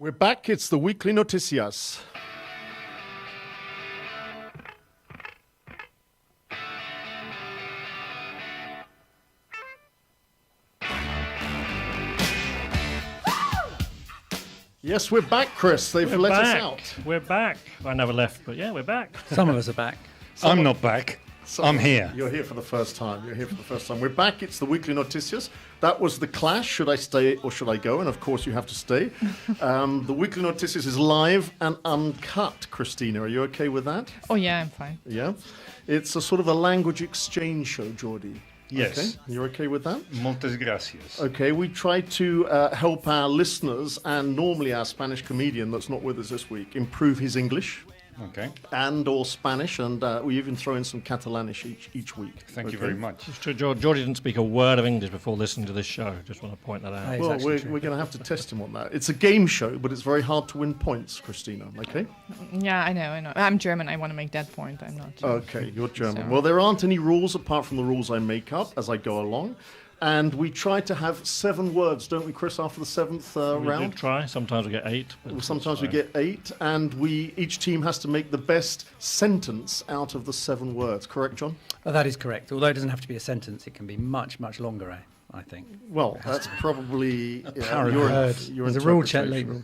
We're back. It's the Weekly Noticias. Yes, we're back, Chris. They've let us out. We're back. I never left, but yeah, we're back. Some of us are back. I'm not back. I'm here. You're here for the first time. We're back. It's the Weekly Noticias. That was The Clash. Should I stay or should I go? And of course, you have to stay. The Weekly Noticias is live and uncut. Christina, are you okay with that? Oh, yeah, I'm fine. Yeah. It's a sort of a language exchange show, Jordi. Yes. Okay. You're okay with that? Montes gracias. Okay. We try to help our listeners and normally our Spanish comedian that's not with us this week improve his English. Okay. And or Spanish, and we even throw in some Catalanish each week. Thank you very much. It's true, Geordie didn't speak a word of English before listening to this show. Just want to point that out. Well, we're going to have to test him on that. It's a game show, but it's very hard to win points, Christina. Okay? Yeah, I know. I'm German. I want to make that point. I'm not. Okay, you're German. So. Well, there aren't any rules apart from the rules I make up as I go along. And we try to have 7 words, don't we, Chris, after the 7th round? We do try. Sometimes we get 8. Well, sometimes we get 8, and each team has to make the best sentence out of the 7 words. Correct, John? Oh, that is correct. Although it doesn't have to be a sentence, it can be much, much longer, I think. Well, that's probably your There's a rule change.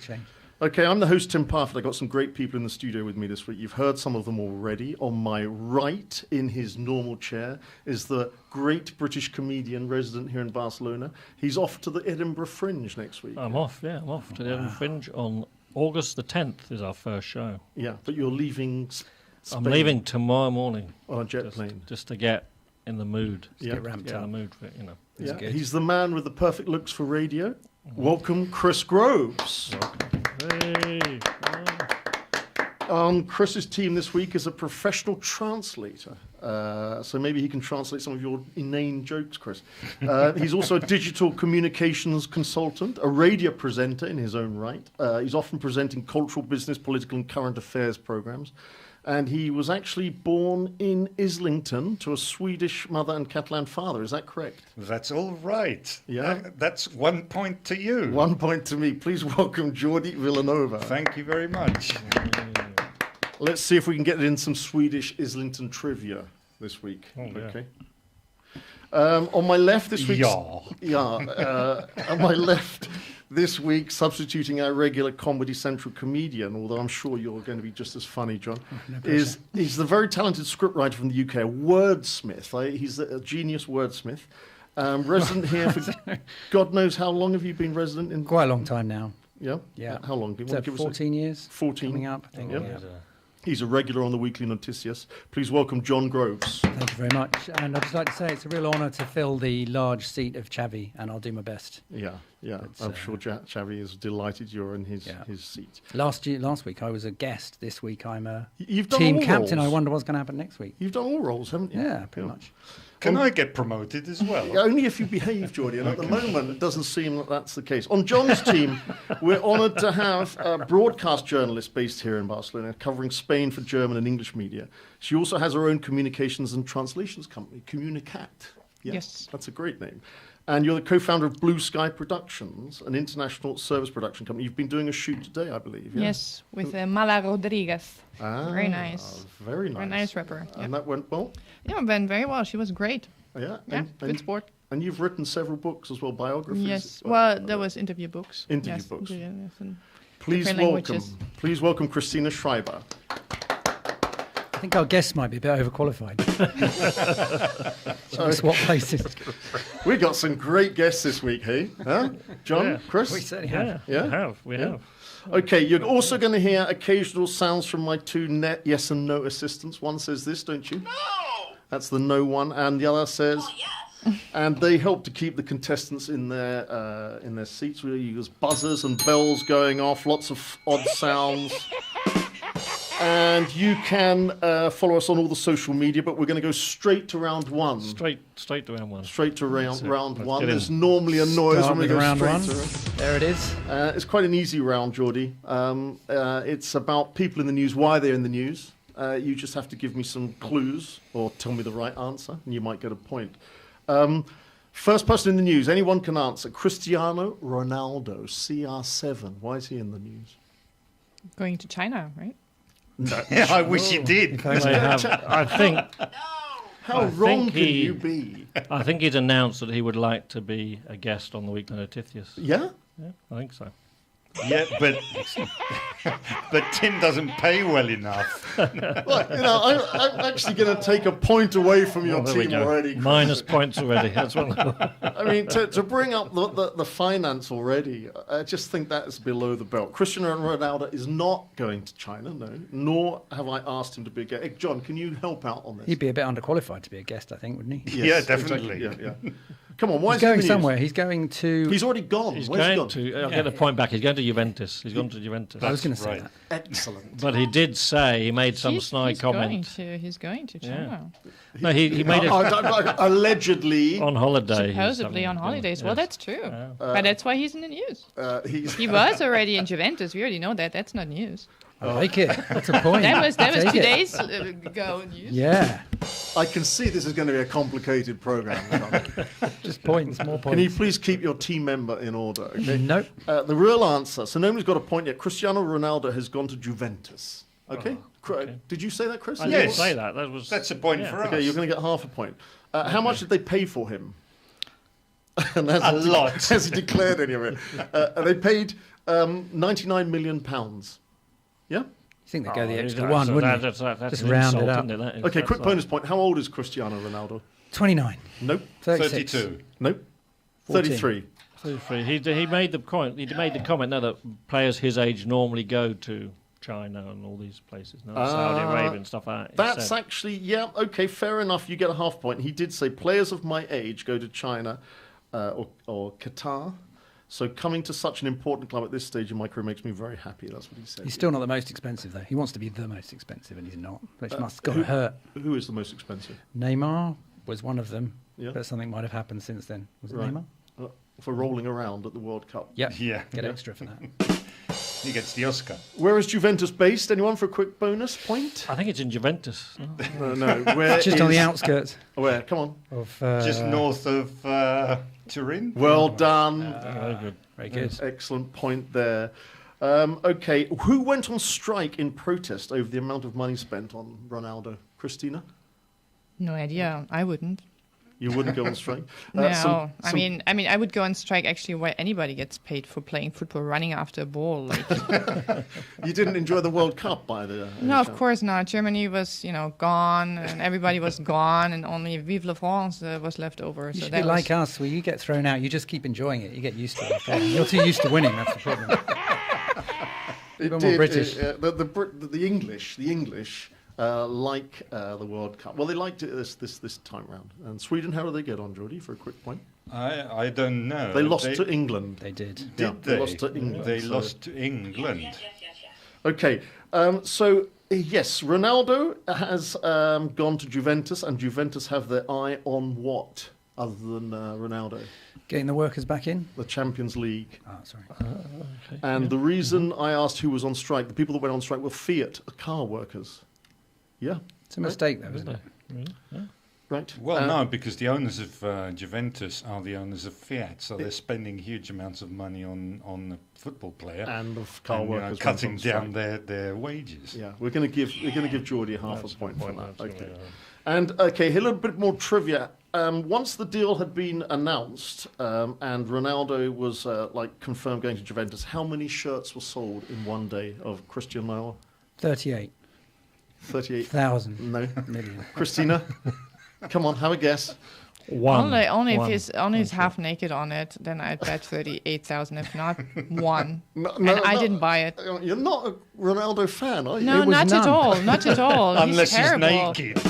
Okay, I'm the host, Tim Parfitt. I've got some great people in the studio with me this week. You've heard some of them already. On my right, in his normal chair, is the great British comedian resident here in Barcelona. He's off to the Edinburgh Fringe next week. I'm off to the Edinburgh Fringe on August the 10th is our first show. Yeah, but you're leaving Spain. I'm leaving tomorrow morning. On a jet plane. Just to get in the mood. Get ramped up. In the mood for it, you know. Yeah, he's the man with the perfect looks for radio. Mm-hmm. Welcome, Chris Groves. Welcome. Hey. On Chris's team this week is a professional translator. So maybe he can translate some of your inane jokes, Chris. He's also a digital communications consultant, a radio presenter in his own right. He's often presenting cultural, business, political and current affairs programs. And he was actually born in Islington to a Swedish mother and Catalan father. Is that correct? That's all right. Yeah. That's 1 point to you. 1 point to me. Please welcome Jordi Villanova. Thank you very much. Let's see if we can get in some Swedish Islington trivia this week. Oh, yeah. Okay. On my left this week. Yeah. On my left this week, substituting our regular Comedy Central comedian, although I'm sure you're going to be just as funny, John, he's the very talented scriptwriter from the UK, a wordsmith. He's a genius wordsmith. Resident here for God knows how long have you been resident in? Quite a long time now. Yeah? Yeah. How long? Do you want to give 14 years. 14. Coming up, I think. Yep. Yeah. He's a regular on the Weekly Noticias. Please welcome John Groves. Thank you very much. And I'd just like to say it's a real honour to fill the large seat of Xavi, and I'll do my best. Yeah. I'm sure Xavi is delighted you're in his seat. Last week I was a guest. This week I'm a You've done team all captain. roles. I wonder what's going to happen next week. You've done all roles, haven't you? Yeah, pretty much. Can I get promoted as well? Only if you behave, Jordi, and at the moment it doesn't seem that that's the case. On John's team, we're honoured to have a broadcast journalist based here in Barcelona, covering Spain for German and English media. She also has her own communications and translations company, Communicat. Yeah, Yes. That's a great name. And you're the co-founder of Blue Sky Productions, an international service production company. You've been doing a shoot today, I believe. Yeah? Yes, with Mala Rodriguez. Ah, Very nice. Very nice. Very nice rapper. Yeah. And that went well? Yeah, it went very well. She was great. Yeah. Yeah, good sport. And you've written several books as well, biographies. Yes. Well, there was interview books. Interview books. Yes, and Please different welcome. languages. Please welcome Christina Schreiber. I think our guests might be a bit overqualified. So we swap places. We got some great guests this week, hey? Huh? John, Yeah. Chris? We certainly have. Yeah, we have. Okay, you're also going to hear occasional sounds from my 2 yes and no assistants. One says this, don't you? No! That's the no one. And the other says... yes. And they help to keep the contestants in their seats. We use buzzers and bells going off, lots of odd sounds. And you can follow us on all the social media, but we're going to go straight to round 1. Straight to round 1. Straight to round Let's 1. get There's in. normally a noise Start when we with go round straight 1. to There it is. It's quite an easy round, Jordi. It's about people in the news, why they're in the news. You just have to give me some clues or tell me the right answer, and you might get a point. First person in the news. Anyone can answer. Cristiano Ronaldo, CR7. Why is he in the news? Going to China, right? No. I wish he did. They have, I think. How wrong can you be? I think he'd announced that he would like to be a guest on the Weekly Noticias. Yeah? Yeah, I think so. Yeah, but Tim doesn't pay well enough. Well, I'm actually going to take a point away from your There we team go. already. Chris. Minus points already. That's what. I mean, to bring up the finance already, I just think that is below the belt. Cristiano Ronaldo is not going to China, no, nor have I asked him to be a guest. Hey, John, can you help out on this? He'd be a bit underqualified to be a guest, I think, wouldn't he? Yes, Yeah, definitely. exactly. Yeah. Come on, why He's is he in going the news? somewhere. He's going to... He's already gone. He's Where's he going gone? to. I'll get the point back. He's going to Juventus. He's gone to Juventus. I was going to That's say right. that. Excellent. But he did say, he made some He's snide comment. He's going to China. No, he made it Allegedly, on holiday. Supposedly on holidays. Well, that's true. But that's why he's in the news. he's. He was already in Juventus. We already know that. That's not news. I like it. That's a point. That was Take it. 2 days ago news. Yeah. I can see this is going to be a complicated program. John. Just points, more Can you points. please keep your team member in order? Okay. Nope. The real answer. So nobody's got a point yet. Cristiano Ronaldo has gone to Juventus. Okay. Did you say that, Chris? I Yes. didn't say that. That's a point for us. Okay, you're going to get half a point. How much did they pay for him? And A lot. Has he declared any of it? They paid £99 million. Yeah? You think they'd go the Oh, extra that's- one, wouldn't you? That's Just an round insult, it up. isn't That is- Okay, that's quick like- bonus point. How old is Cristiano Ronaldo? 29. Nope. 36. 32. Nope. 14. 33. 33. He made the comment. He made the comment now that players his age normally go to China and all these places, no? Saudi Arabia and stuff like that. he That's said. actually, yeah, okay, fair enough. You get a half point. He did say players of my age go to China or Qatar. So coming to such an important club at this stage in my career makes me very happy. That's what he said. He's still not the most expensive, though. He wants to be the most expensive, and he's not. Which must got to hurt. Who is the most expensive? Neymar was one of them, Yeah. but something might have happened since then. Was it Right. Neymar? For rolling around at the World Cup. Yep. Yeah. Get extra for that. He gets the Oscar. Where is Juventus based? Anyone for a quick bonus point? I think it's in Juventus. No. Where Just on the is- outskirts Where? Come on. of. Just north of Turin. Well done. Very good. Very good. Excellent point there. Okay, who went on strike in protest over the amount of money spent on Ronaldo? Christina? No idea. I wouldn't. You wouldn't go on strike? No, some- I mean, I would go on strike actually where anybody gets paid for playing football, running after a ball. Like, You didn't enjoy the World Cup by the... no, of course not. Germany was, gone, and everybody was gone, and only Vive la France was left over. You So should that be like us, where you get thrown out, you just keep enjoying it. You get used to it. You're too used to winning. That's the problem. Even more British. The English like the World Cup. Well, they liked it this time round. And Sweden, how did they get on, Geordie, for a quick point? I don't know. They lost to England. They did. Yeah, Did they they? lost to England. They so- lost to England. Okay, so yes, Ronaldo has gone to Juventus, and Juventus have their eye on what other than Ronaldo? Getting the workers back in? The Champions League. Oh, sorry. And the reason I asked who was on strike, the people that went on strike were Fiat car workers. Yeah, It's a mistake, though, isn't it? right. Well, no, because the owners of Juventus are the owners of Fiat, so they're spending huge amounts of money on the football player And of car and, workers cutting went on down strike. their wages. Yeah, we're going to give Geordie half That's a point for that. absolutely, Okay. And okay, a little bit more trivia. Once the deal had been announced and Ronaldo was confirmed going to Juventus, how many shirts were sold in one day of Cristiano? 38,000 38. No. million. Christina, come on, have a guess. One. only One. if he's half naked on it, then I'd bet 38,000. If not, one. No, And I no. didn't buy it. You're not a Ronaldo fan, are you? No, was not none. at all. Not at all. Unless he's he's terrible. naked.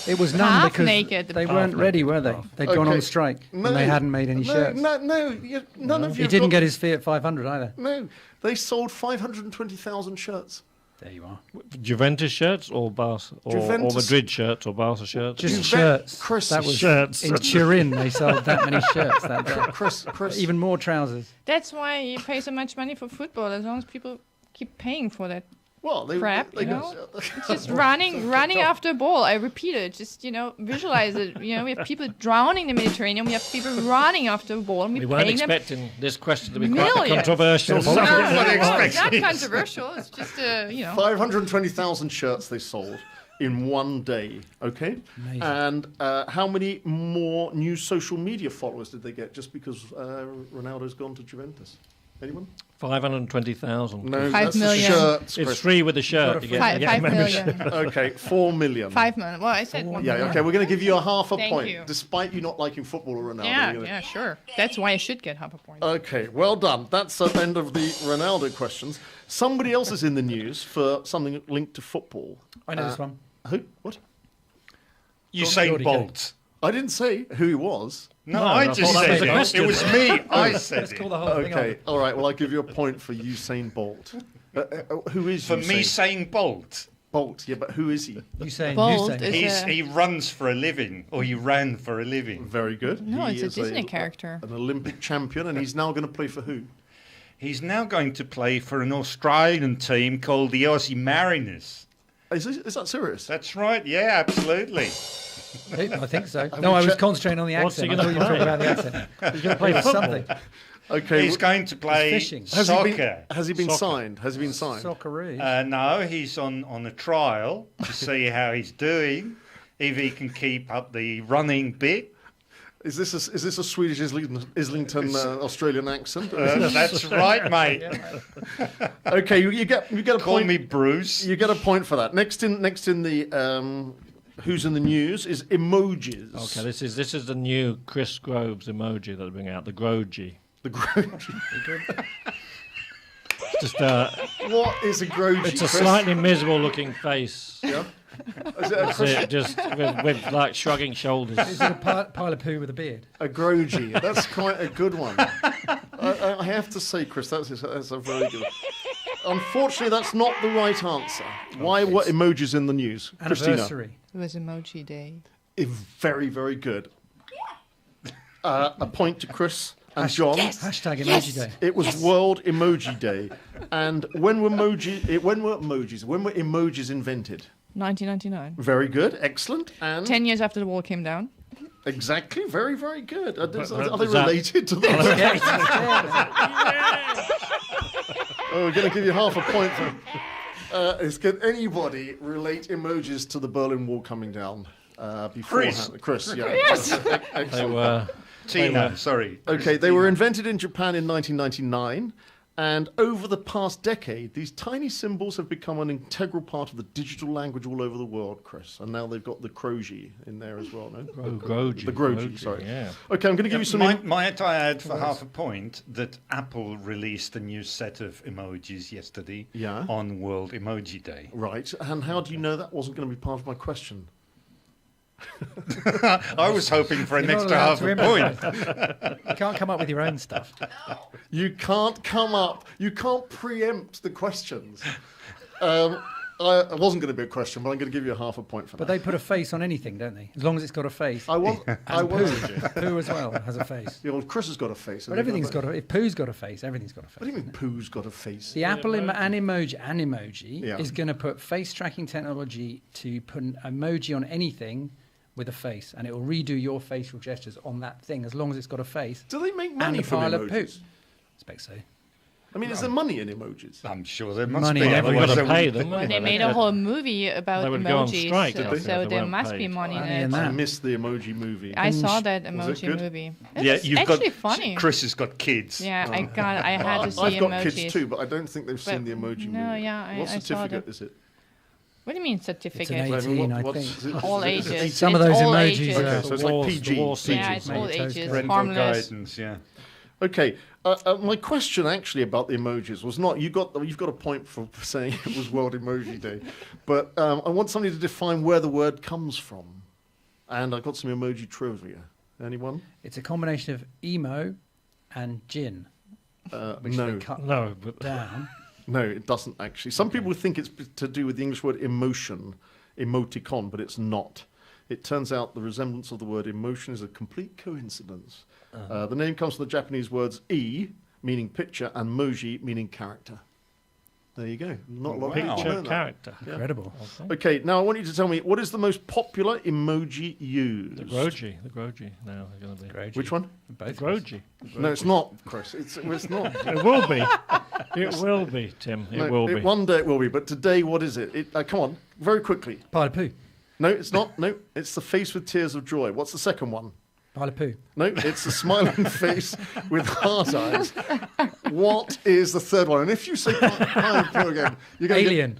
It was none Half because naked. they Half weren't ready, were they? They'd gone Okay. on strike No, and they hadn't made any shirts. None of you. He didn't get his Fiat 500 either. No, they sold 520,000 shirts. There you are. Juventus shirts or Barca or Juventus- Madrid shirts or Barca shirts? Just Juve- shirts. Chris, that was shirts. in Turin. They sold that many shirts that day. Chris. Even more trousers. That's why you pay so much money for football, as long as people keep paying for that Well, crap, they you know? It's just running after a ball. I repeat it. Just, visualize it. We have people drowning in the Mediterranean. We have people running after a ball. And We weren't paying them expecting this question to be quite millions. controversial. No, it's not controversial. It's just, 520,000 shirts they sold in one day, okay? Amazing. And how many more new social media followers did they get just because Ronaldo's gone to Juventus? Anyone? 520,000. No, 5 that's the million. shirts. It's Chris. free with the shirt. You get 5 membership. million. Okay, 4 million. 5 million. Well, I said 1 Yeah, million. okay, we're going to give you a half a Thank point, you. despite you not liking football or Ronaldo. Yeah, We're gonna- yeah, sure. That's why I should get half a point. Okay, well done. That's the end of the Ronaldo questions. Somebody else is in the news for something linked to football. I know this one. Who? What? Usain Geordie, go. Bolt. I didn't say who he was. No, No, I I just thought that said was a it. question. It was me. I said Let's call it. the whole thing Okay, on. all right. Well, I'll give you a point for Usain Bolt. Who is For Usain me saying Bolt. Bolt? Yeah, but who is he? Bolt Usain. is- He runs for a living, or he ran for a living. Very good. No, He it's a is Disney character. An Olympic champion, and he's now going to play for who? He's now going to play for an Australian team called the Aussie Mariners. Is that serious? That's right. Yeah, absolutely. I think so. we No, I was checked- concentrating on the What's he accent. I thought gonna you were talking play? about the accent. He's going to play It was football. something. Okay. He's going to play fishing. Has he been, soccer. has he been Soccer. signed? Has he been signed? Socceroo. No, he's on a trial to see how he's doing, if he can keep up the running bit. Is this a Swedish Islington Australian accent? That's right, mate. Okay, you get a Call point. me Bruce. You get a point for that. Next in the who's in the news is emojis. Okay, this is the new Chris Groves emoji that they're bringing out, the Groji. The groji. Just What is a groji? it's a Chris? slightly miserable looking face. Yeah. Is it a, That's it, just with like shrugging shoulders. Is it a pile of poo with a beard? a groji? That's quite a good one. I have to say, Chris, that's a very good one. Unfortunately, that's not the right answer. Why were emojis in the news? Christina? Anniversary. It was Emoji Day. Very, very good. A point to Chris and John. Hashtag emoji day. It was World Emoji Day. And when were emojis invented? 1999. Very good, excellent. And 10 years after the wall came down. exactly, very, very good. Are they is that- related to that? Oh, we're going to give you half a point for. Can anybody relate emojis to the Berlin Wall coming down? Beforehand? Chris, yeah. Yes. They Excellent. were Tina, sorry. Okay, they were invented in Japan in 1999, and over the past decade, these tiny symbols have become an integral part of the digital language all over the world, Chris. And now they've got the Kroji in there as well, no? Groji. The Groji, sorry. Yeah. Okay, I'm going to give you some... Might I add for half a point that Apple released a new set of emojis yesterday Yeah. on World Emoji Day. Right, and how do you know that wasn't going to be part of my question? I was hoping for an You're not extra allowed half to a point. You can't come up with your own stuff. You can't preempt the questions. It wasn't going to be a question, but I'm going to give you a half a point for But that. they put a face on anything, don't they? As long as it's got a face. I want. Poo as well has a face. The old Chris has got a face. But everything's got a. If poo's got a face, everything's got a What do you face. mean poo's got a face? The Apple Animoji Yeah. is going to put face tracking technology to put an emoji on anything with a face, and it will redo your facial gestures on that thing as long as it's got a face. Do they make money Any from pile of poo. emojis? I expect so. I mean, is there money in emojis? I'm sure there must Money be. never They've got was to Otherwise pay they them. Well, they wouldn't made a whole movie about They would go on emojis, strike, so, did they? so They there weren't must be paid. money in Money it. in I that. missed the emoji movie. I saw that Was it emoji good? movie. Yeah, It's you've actually got funny. Chris has got kids. Yeah, I had to see I've got emojis. kids too, but I don't think they've seen But- the emoji no, movie. yeah, What I saw certificate that. is it? What do you mean certificate? It's an 18, I what's- think. is it- All is it- ages. Some of It's those all emojis ages. are- Okay, so it's like Wars- PG. the war Yeah, it's Maybe all toast ages. Parental Harmless. guidance, yeah. Okay, my question actually about the emojis was not you've got a point for saying it was World Emoji Day, but I want somebody to define where the word comes from, and I've got some emoji trivia. Anyone? It's a combination of emo and gin, which No, they cut No, but down. no, it doesn't actually. Some people think it's to do with the English word emotion, emoticon, but it's not. It turns out the resemblance of the word emotion is a complete coincidence. The name comes from the Japanese words e, meaning picture, and moji, meaning character. There you go. Not a lot of people Picture know that. character. Incredible. Okay, now I want you to tell me, what is the most popular emoji used? The Groji now are going to be. Groji. Which one? Both. Groji. No, it's not, Chris. It's not. It will be. It will be, Tim. It will be. One day it will be, but today, what is it? Come on, very quickly. Pile of poo. No, it's not. No, it's the face with tears of joy. What's the second one? Pile of poo. No, it's the smiling face with heart eyes. What is the third one? And if you say pile of poo again, you're going Alien.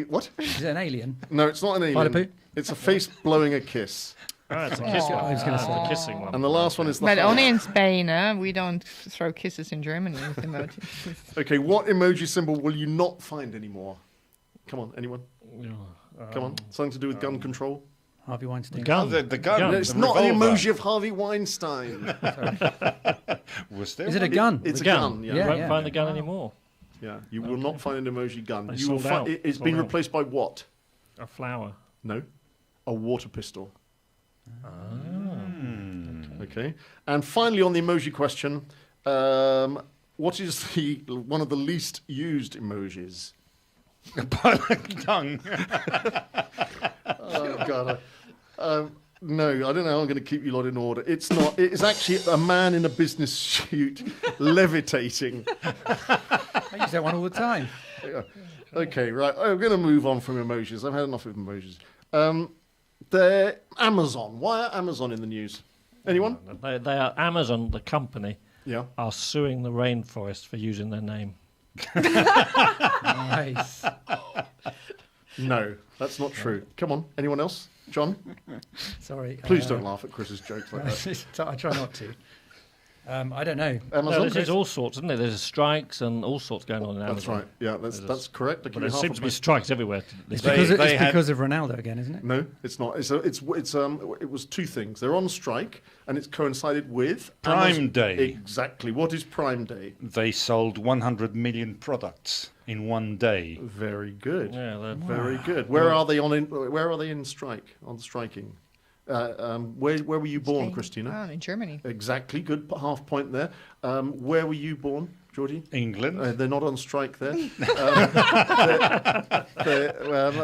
What? Is it an alien? No, it's not an alien. Pile of poo? It's a face blowing a kiss. It's a Oh. kissing I one. was gonna say. The kissing one. And the last one is the But heart. only in Spain, we don't throw kisses in Germany with emojis. Okay, what emoji symbol will you not find anymore? Come on, anyone? Come on, something to do with gun control? Harvey Weinstein. Gun. The gun. Gun. No, it's the not an revolver. emoji of Harvey Weinstein. Was there Is it a one? gun? It's The a gun. gun. You Yeah, won't yeah. find the gun anymore. yeah. You will not find an emoji gun. They You will sold out. find it's Sold been out. replaced by what? A flower. No, a water pistol. Hmm. Okay, and finally on the emoji question, what is one of the least used emojis? Pile of tongue. Oh God. No, I don't know how I'm going to keep you lot in order. It's not. It's actually a man in a business suit levitating. I use that one all the time. Yeah. Okay, right. I'm going to move on from emojis. I've had enough of emojis. They're Amazon. Why are Amazon in the news? Anyone? They are Amazon, the company, Yeah. are suing the rainforest for using their name. Nice. No, that's not true. Come on. Anyone else? John? Sorry. Please don't laugh at Chris's jokes like that. I try not to. I don't know. No, Amazon? there's all sorts, isn't there? There's strikes and all sorts going on in Amazon. That's right. Yeah, that's correct. I give But you there half seems a to be point. strikes everywhere. It's They- because, they it's had- because of Ronaldo again, isn't it? No, it's not. It was two things. They're on strike, and it's coincided with Prime Amazon- Day. Exactly. What is Prime Day? They sold 100 million products in one day. Very good. Yeah, they're Very good. Where are they Where are they in strike? On striking? Where were you born, Spain. Christina? Oh, in Germany. Exactly. Good half point there. Where were you born, Georgie? England. They're not on strike there.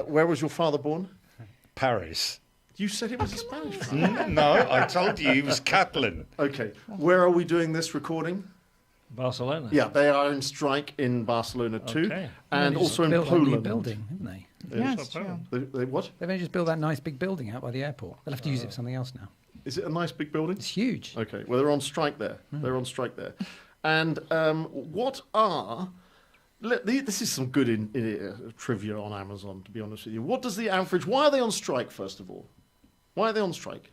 Where was your father born? Paris. You said it was a Spanish family. No, I told you he was Catalan. Okay. Where are we doing this recording? Barcelona. Yeah, they are in strike in Barcelona too, Okay. and They've just also in built that new Poland. building, haven't they? Yeah, so it's true. Poland. They what? They've only just built that nice big building out by the airport. They'll have to use it for something else now. Is it a nice big building? It's huge. Okay, well, they're on strike there. They're on strike there. And what are... This is some good trivia on Amazon, to be honest with you. What does the average... Why are they on strike, first of all? Why are they on strike?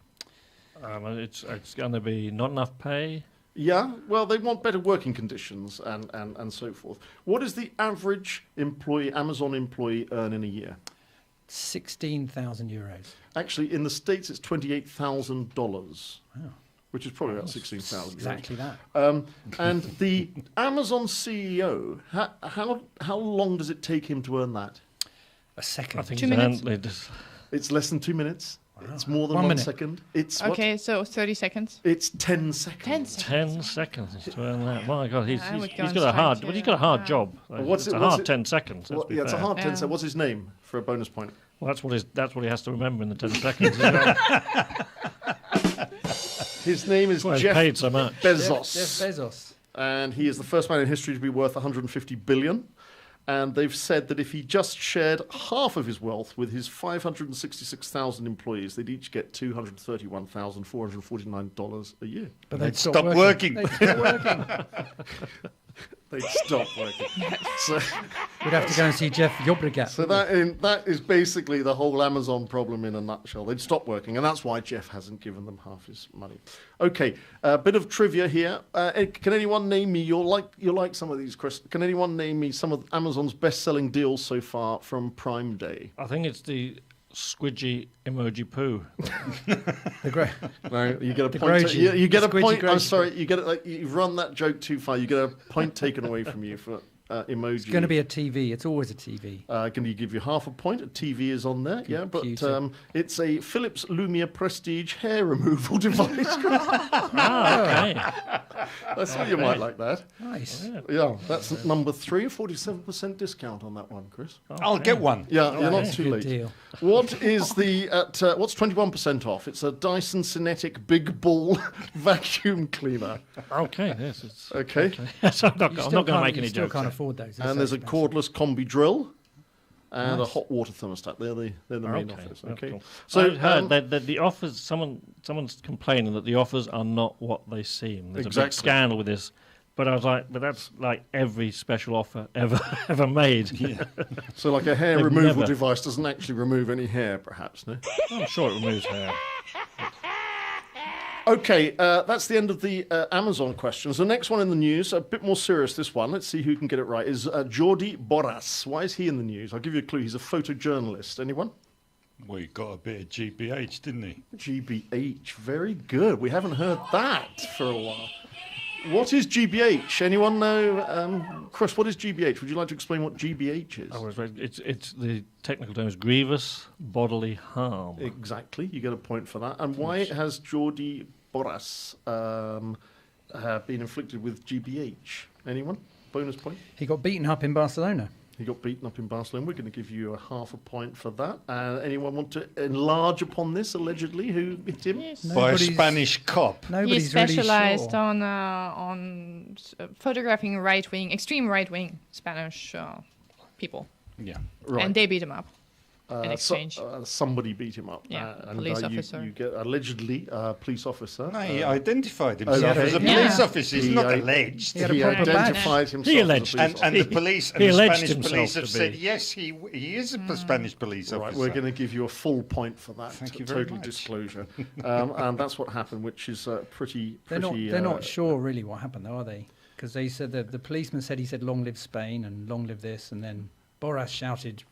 It's going to be not enough pay. Yeah, well, they want better working conditions and so forth. What does the average Amazon employee earn in a year? 16,000 euros. Actually, in the States, it's $28,000, Wow. which is probably about 16,000. Exactly that. And the Amazon CEO, how long does it take him to earn that? A second. I think 2 it's minutes? only just- It's less than 2 minutes. Wow. It's more than 1 1 minute. second. It's what? Okay, so 30 seconds. It's 10 seconds. 10 seconds. 10 seconds to earn that. My God, he's I would go got on a strike hard. too. Well, he's got a hard Wow. job. What's It's it- a what's hard it- 10 seconds. Let's Well, be yeah, it's a fair. hard 10 Yeah. seconds. What's his name for a bonus point? Well, that's what he has to remember in the 10 seconds. as well. His name is Well, he's Jeff paid so much. Bezos. Jeff Bezos. And he is the first man in history to be worth 150 billion. And they've said that if he just shared half of his wealth with his 566,000 employees, they'd each get $231,449 a year. But They'd stop working. They'd stop working. They'd stop working. So, We'd have to go and see Jeff Yobrigat. so that is basically the whole Amazon problem in a nutshell. They'd stop working, and that's why Jeff hasn't given them half his money. Okay, a bit of trivia here. Can anyone name me? You'll like some of these, Chris. Can anyone name me some of Amazon's best-selling deals so far from Prime Day? I think it's the squidgy emoji poo. The great. No, you get a The point. Groji. You get a The squidgy point. I'm Groji. sorry, you get it. Like you've run that joke too far. You get a point taken away from you for emoji. It's going to be a TV. It's always a TV. Going to give you half a point. A TV is on there, yeah, but it's a Philips Lumia Prestige hair removal device. Okay. I thought you might like that. Nice. Yeah, that's number 3, 47% discount on that one, Chris. I'll get one. Yeah, you're not too Good late. deal. What is what's 21% off? It's a Dyson Cinetic Big Ball vacuum cleaner. Okay, yes. It's, Okay. so I'm not going to make any You still jokes. can't there. afford those. And there's a cordless combi drill and Nice. a hot water thermostat. They're the main Okay, offers. that's Okay. cool. So I heard that the offers. Someone's complaining that the offers are not what they seem. There's a big Exactly. scandal with this. But I was like, but that's like every special offer ever made. Yeah. So like a hair They've removal never- device doesn't actually remove any hair, perhaps, no? I'm sure it removes hair. Okay, that's the end of the Amazon questions. The next one in the news, a bit more serious, this one. Let's see who can get it right, is Jordi Borras. Why is he in the news? I'll give you a clue. He's a photojournalist. Anyone? Well, he got a bit of GBH, didn't he? GBH. Very good. We haven't heard that for a while. What is GBH? Anyone know? Chris, what is GBH? Would you like to explain what GBH is? I was right. It's the technical term is grievous bodily harm. Exactly. You get a point for that. And why has Jordi Borras been inflicted with GBH? Anyone? Bonus point? He got beaten up in Barcelona. He got beaten up in Barcelona. We're going to give you a half a point for that. Anyone want to enlarge upon this, allegedly? Who hit him? Yes. By a Nobody's- Spanish cop. He Nobody's specialized really sure. on photographing extreme right-wing Spanish people, Yeah. Right. and they beat him up in exchange. Somebody beat him up. Yeah, and police officer. You get allegedly a police officer. No, he identified himself okay. as a Yeah. police officer. He's He not i- alleged. He had a He proper badge. identified himself He as a alleged. police And officer. the police and He the alleged Spanish himself police to have be. said, yes, he is a Spanish police Right, officer. we're going to give you a full point for that. Thank you very total much. disclosure. And that's what happened, which is pretty. They're not sure really what happened, though, are they? Because they said that the policeman said he said "Long live Spain" and "Long live this," and then Borras shouted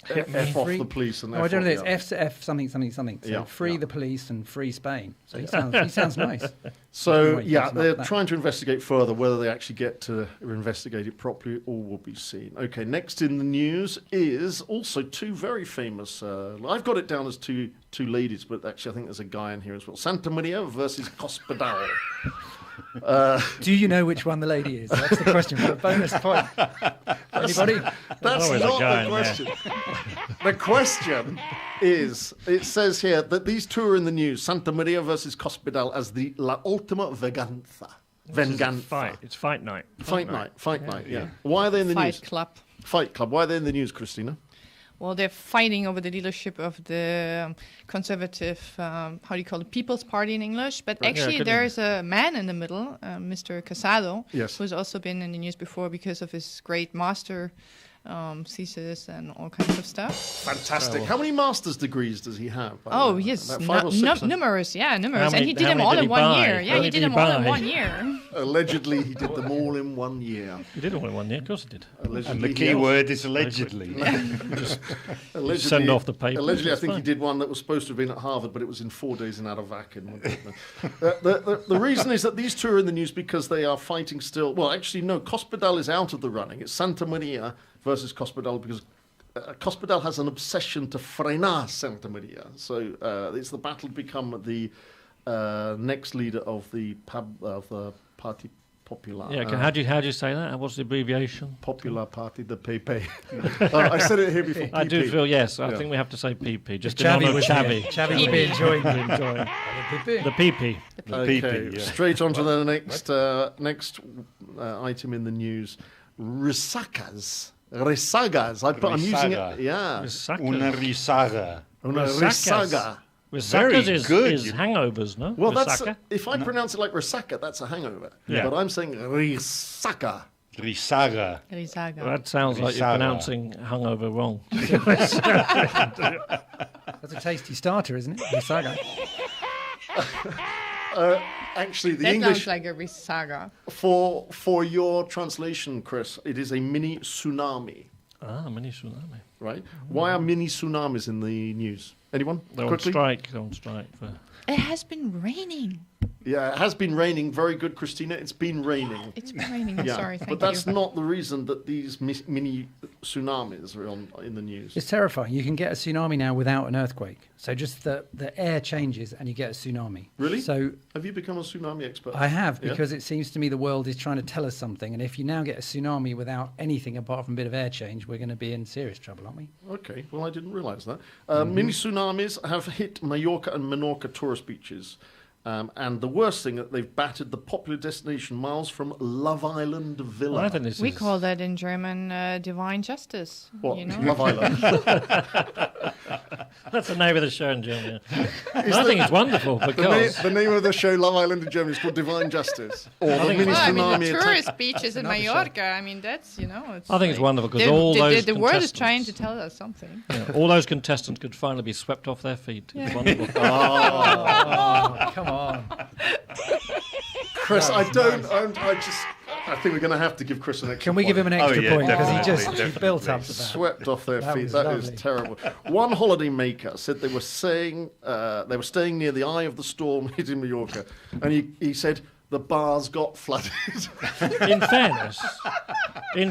F off free- the police and No, I don't know. It's off, F something something something. So Yeah, free yeah. the police and free Spain. So he sounds nice. So, Right, yeah, that's not they're that. trying to investigate further. Whether they actually get to investigate it properly, all will be seen. Okay, next in the news is also two very famous. I've got it down as two ladies, but actually I think there's a guy in here as well. Santa Maria versus Cospedal. Do you know which one the lady is? That's the question for a bonus point. Anybody? That's always a not guy the in question. The question is, it says here that these two are in the news, Santa Maria versus Cospedal, as the La Ultima Venganza. Fight. It's fight night. Fight night, yeah. Why are they in the Fight news? Club. Fight Club. Why are they in the news, Christina? Well, they're fighting over the leadership of the conservative, how do you call it, People's Party in English. But Yeah, actually, good there's a man in the middle, Mr. Casado, Yes. who's also been in the news before because of his great master thesis and all kinds of stuff. Fantastic. How many master's degrees does he have? by the Oh, way? yes, About 5 or 6. numerous, yeah, numerous. How And many- he did how them many all did in he one buy? year. How Yeah, many he did did he them all in buy? 1 year. Allegedly, he did them all in 1 year. You did it all in 1 year. Of course, it did. Allegedly, And the he key also- word is allegedly. Allegedly, Send off the paper. Allegedly, I It's think he fine. did one that was supposed to have been at Harvard, but it was in 4 days in Adavac. The reason is that these two are in the news because they are fighting still. Well, actually, no, Cospedal is out of the running. It's Santa Maria versus Cospedal because Cospedal has an obsession to frenar Santa Maria. So it's the battle to become the next leader of the Party Popular. Yeah. How do you say that? What's the abbreviation? Popular Party, the PP. I said it here before. I do PP. feel yes. I Yeah. think we have to say PP. Just in Chavi honour of was Chavi. here. Chavi would be enjoying it. The PP. Okay, PP, yeah. straight on to the next item in the news. Resagas. I'm using it. Risaga. Yeah. Una risaga. Una Resagas. risaga. Very Resaca is good. hangovers, no? Well, that's Resaca? if I pronounce it like resaca, that's a hangover. Yeah. But I'm saying risaga. Risaga. Rizaga. Well, that sounds like you're Resaca. pronouncing hungover wrong. That's a tasty starter, isn't it? The saga. Actually, the That English sounds like a Rizaga. for your translation, Chris, it is a mini tsunami. Mini tsunami. Right? Why are mini tsunamis in the news? Anyone? They're Quickly. on strike for. It has been raining. Yeah, it has been raining. Very good, Christina. It's been raining. It's been raining. I'm sorry, thank but that's you. not the reason that these mini tsunamis are in the news. It's terrifying. You can get a tsunami now without an earthquake. So just the air changes and you get a tsunami. Really? So Have you become a tsunami expert? I have, Yeah? because it seems to me the world is trying to tell us something. And if you now get a tsunami without anything apart from a bit of air change, we're going to be in serious trouble, aren't we? Okay, well, I didn't realise that. Mini tsunamis have hit Mallorca and Menorca tourist beaches. And the worst thing, that they've battered the popular destination miles from Love Island Villa. I think this We is... call that in German divine justice. What? You know? Love Island. That's the name of the show in Germany. I think it's wonderful because... The name of the show, Love Island in Germany, is called Divine Justice. Or the think- mini Well, I mean, tsunami the attack. tourist beaches in Mallorca. I mean, that's It's I think it's wonderful because the, all the, those the world is contestants- trying to tell us something. all those contestants could finally be swept off their feet. It's wonderful. Oh, come on. Chris, I think we're going to have to give Chris an extra Can we give him an point. extra yeah, point? Because he definitely, just built up to that. Swept off their That feet. was That is lovely. terrible. One holiday maker said they were staying near the eye of the storm hitting Mallorca, and he said the bars got flooded. In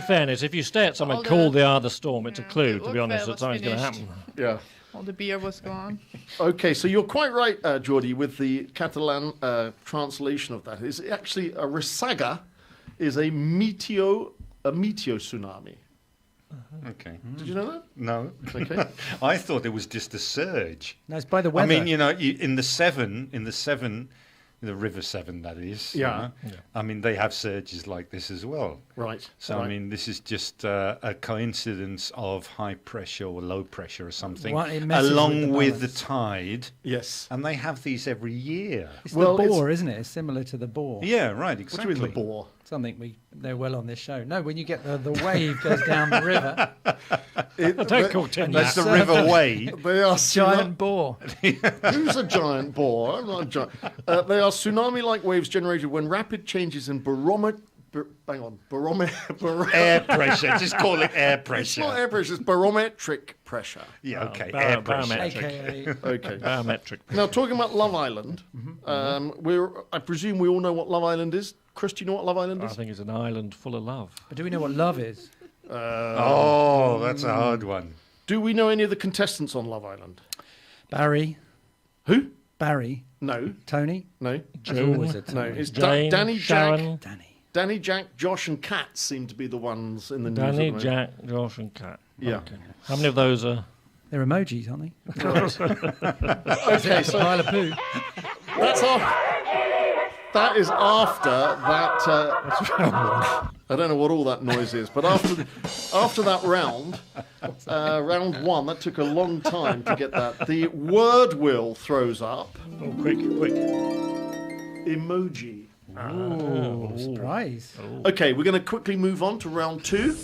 fairness, if you stay at somewhere All the- called the Eye of the Storm, it's a clue, the to be honest, that was something's going to finished. happen. Yeah. All the beer was gone. Okay, so you're quite right, Jordi, with the Catalan translation of that. It's actually a resaga is a meteo tsunami. Okay. Did you know that? No. Okay. I thought it was just a surge. No, it's by the I weather. mean, in the Severn, the River Severn, that is. Yeah. I mean, they have surges like this as well. Right. So, right. I mean, this is just a coincidence of high pressure or low pressure or something, Well, it messes along with with the the tide. Yes. And they have these every year. it's well, the it's- boar, isn't it? It's similar to the boar. Yeah, right, What exactly. do you mean the boar? Something they're well on this show. No, when you get the wave goes down the river, Don't call Tim That's that. the River Way. They are giant boar. Who's a giant boar? I'm not a giant. They are tsunami-like waves generated when rapid changes in barometric. Air pressure. Just call it air It's pressure. not air pressure. It's barometric pressure. Yeah, okay. Bar- Air pressure. barometric. AKA Okay. Biometric. Now, talking about Love Island, I presume we all know what Love Island is. Chris, do you know what Love Island I is? think it's an island full of love. But do we know what love is? Oh, that's a hard one. Do we know any of the contestants on Love Island? Barry, Who? Barry, No, Tony. no, That's always a no. Tony. It's Jane, Danny, Sharon, Danny. Jack, Josh, and Kat seem to be the ones in the news. Danny, at the moment. Jack, Josh, and Kat. Yeah. Okay. How many of those are? They're emojis, aren't they? Okay, so Pile of poo. that's off. That is after that. I don't know what all that noise is, but after that round, round one, that took a long time to get that. The word wheel throws up Oh, quick. emoji. Oh, surprise. Okay, we're going to quickly move on to round two.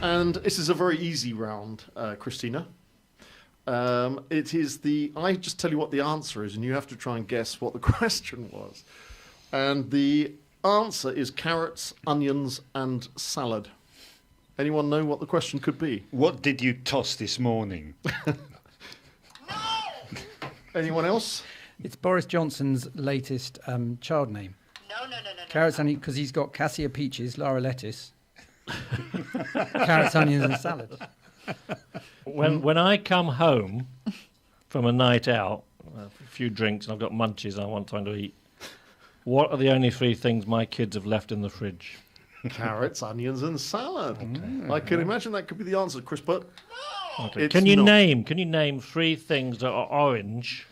And this is a very easy round, Christina. It is I just tell you what the answer is, and you have to try and guess what the question was. And the answer is carrots, onions, and salad. Anyone know what the question could be? What did you toss this morning? Anyone else? It's Boris Johnson's latest child name. No. Carrots, onions, because he's got Cassia Peaches, Lara Lettuce. Carrots, onions, and salad. When I come home from a night out, a few drinks, and I've got munchies and I want time to eat, what are the only three things my kids have left in the fridge? Carrots, onions, and salad. I can imagine that could be the answer, Chris, but Okay. it's Can you not. name three things that are orange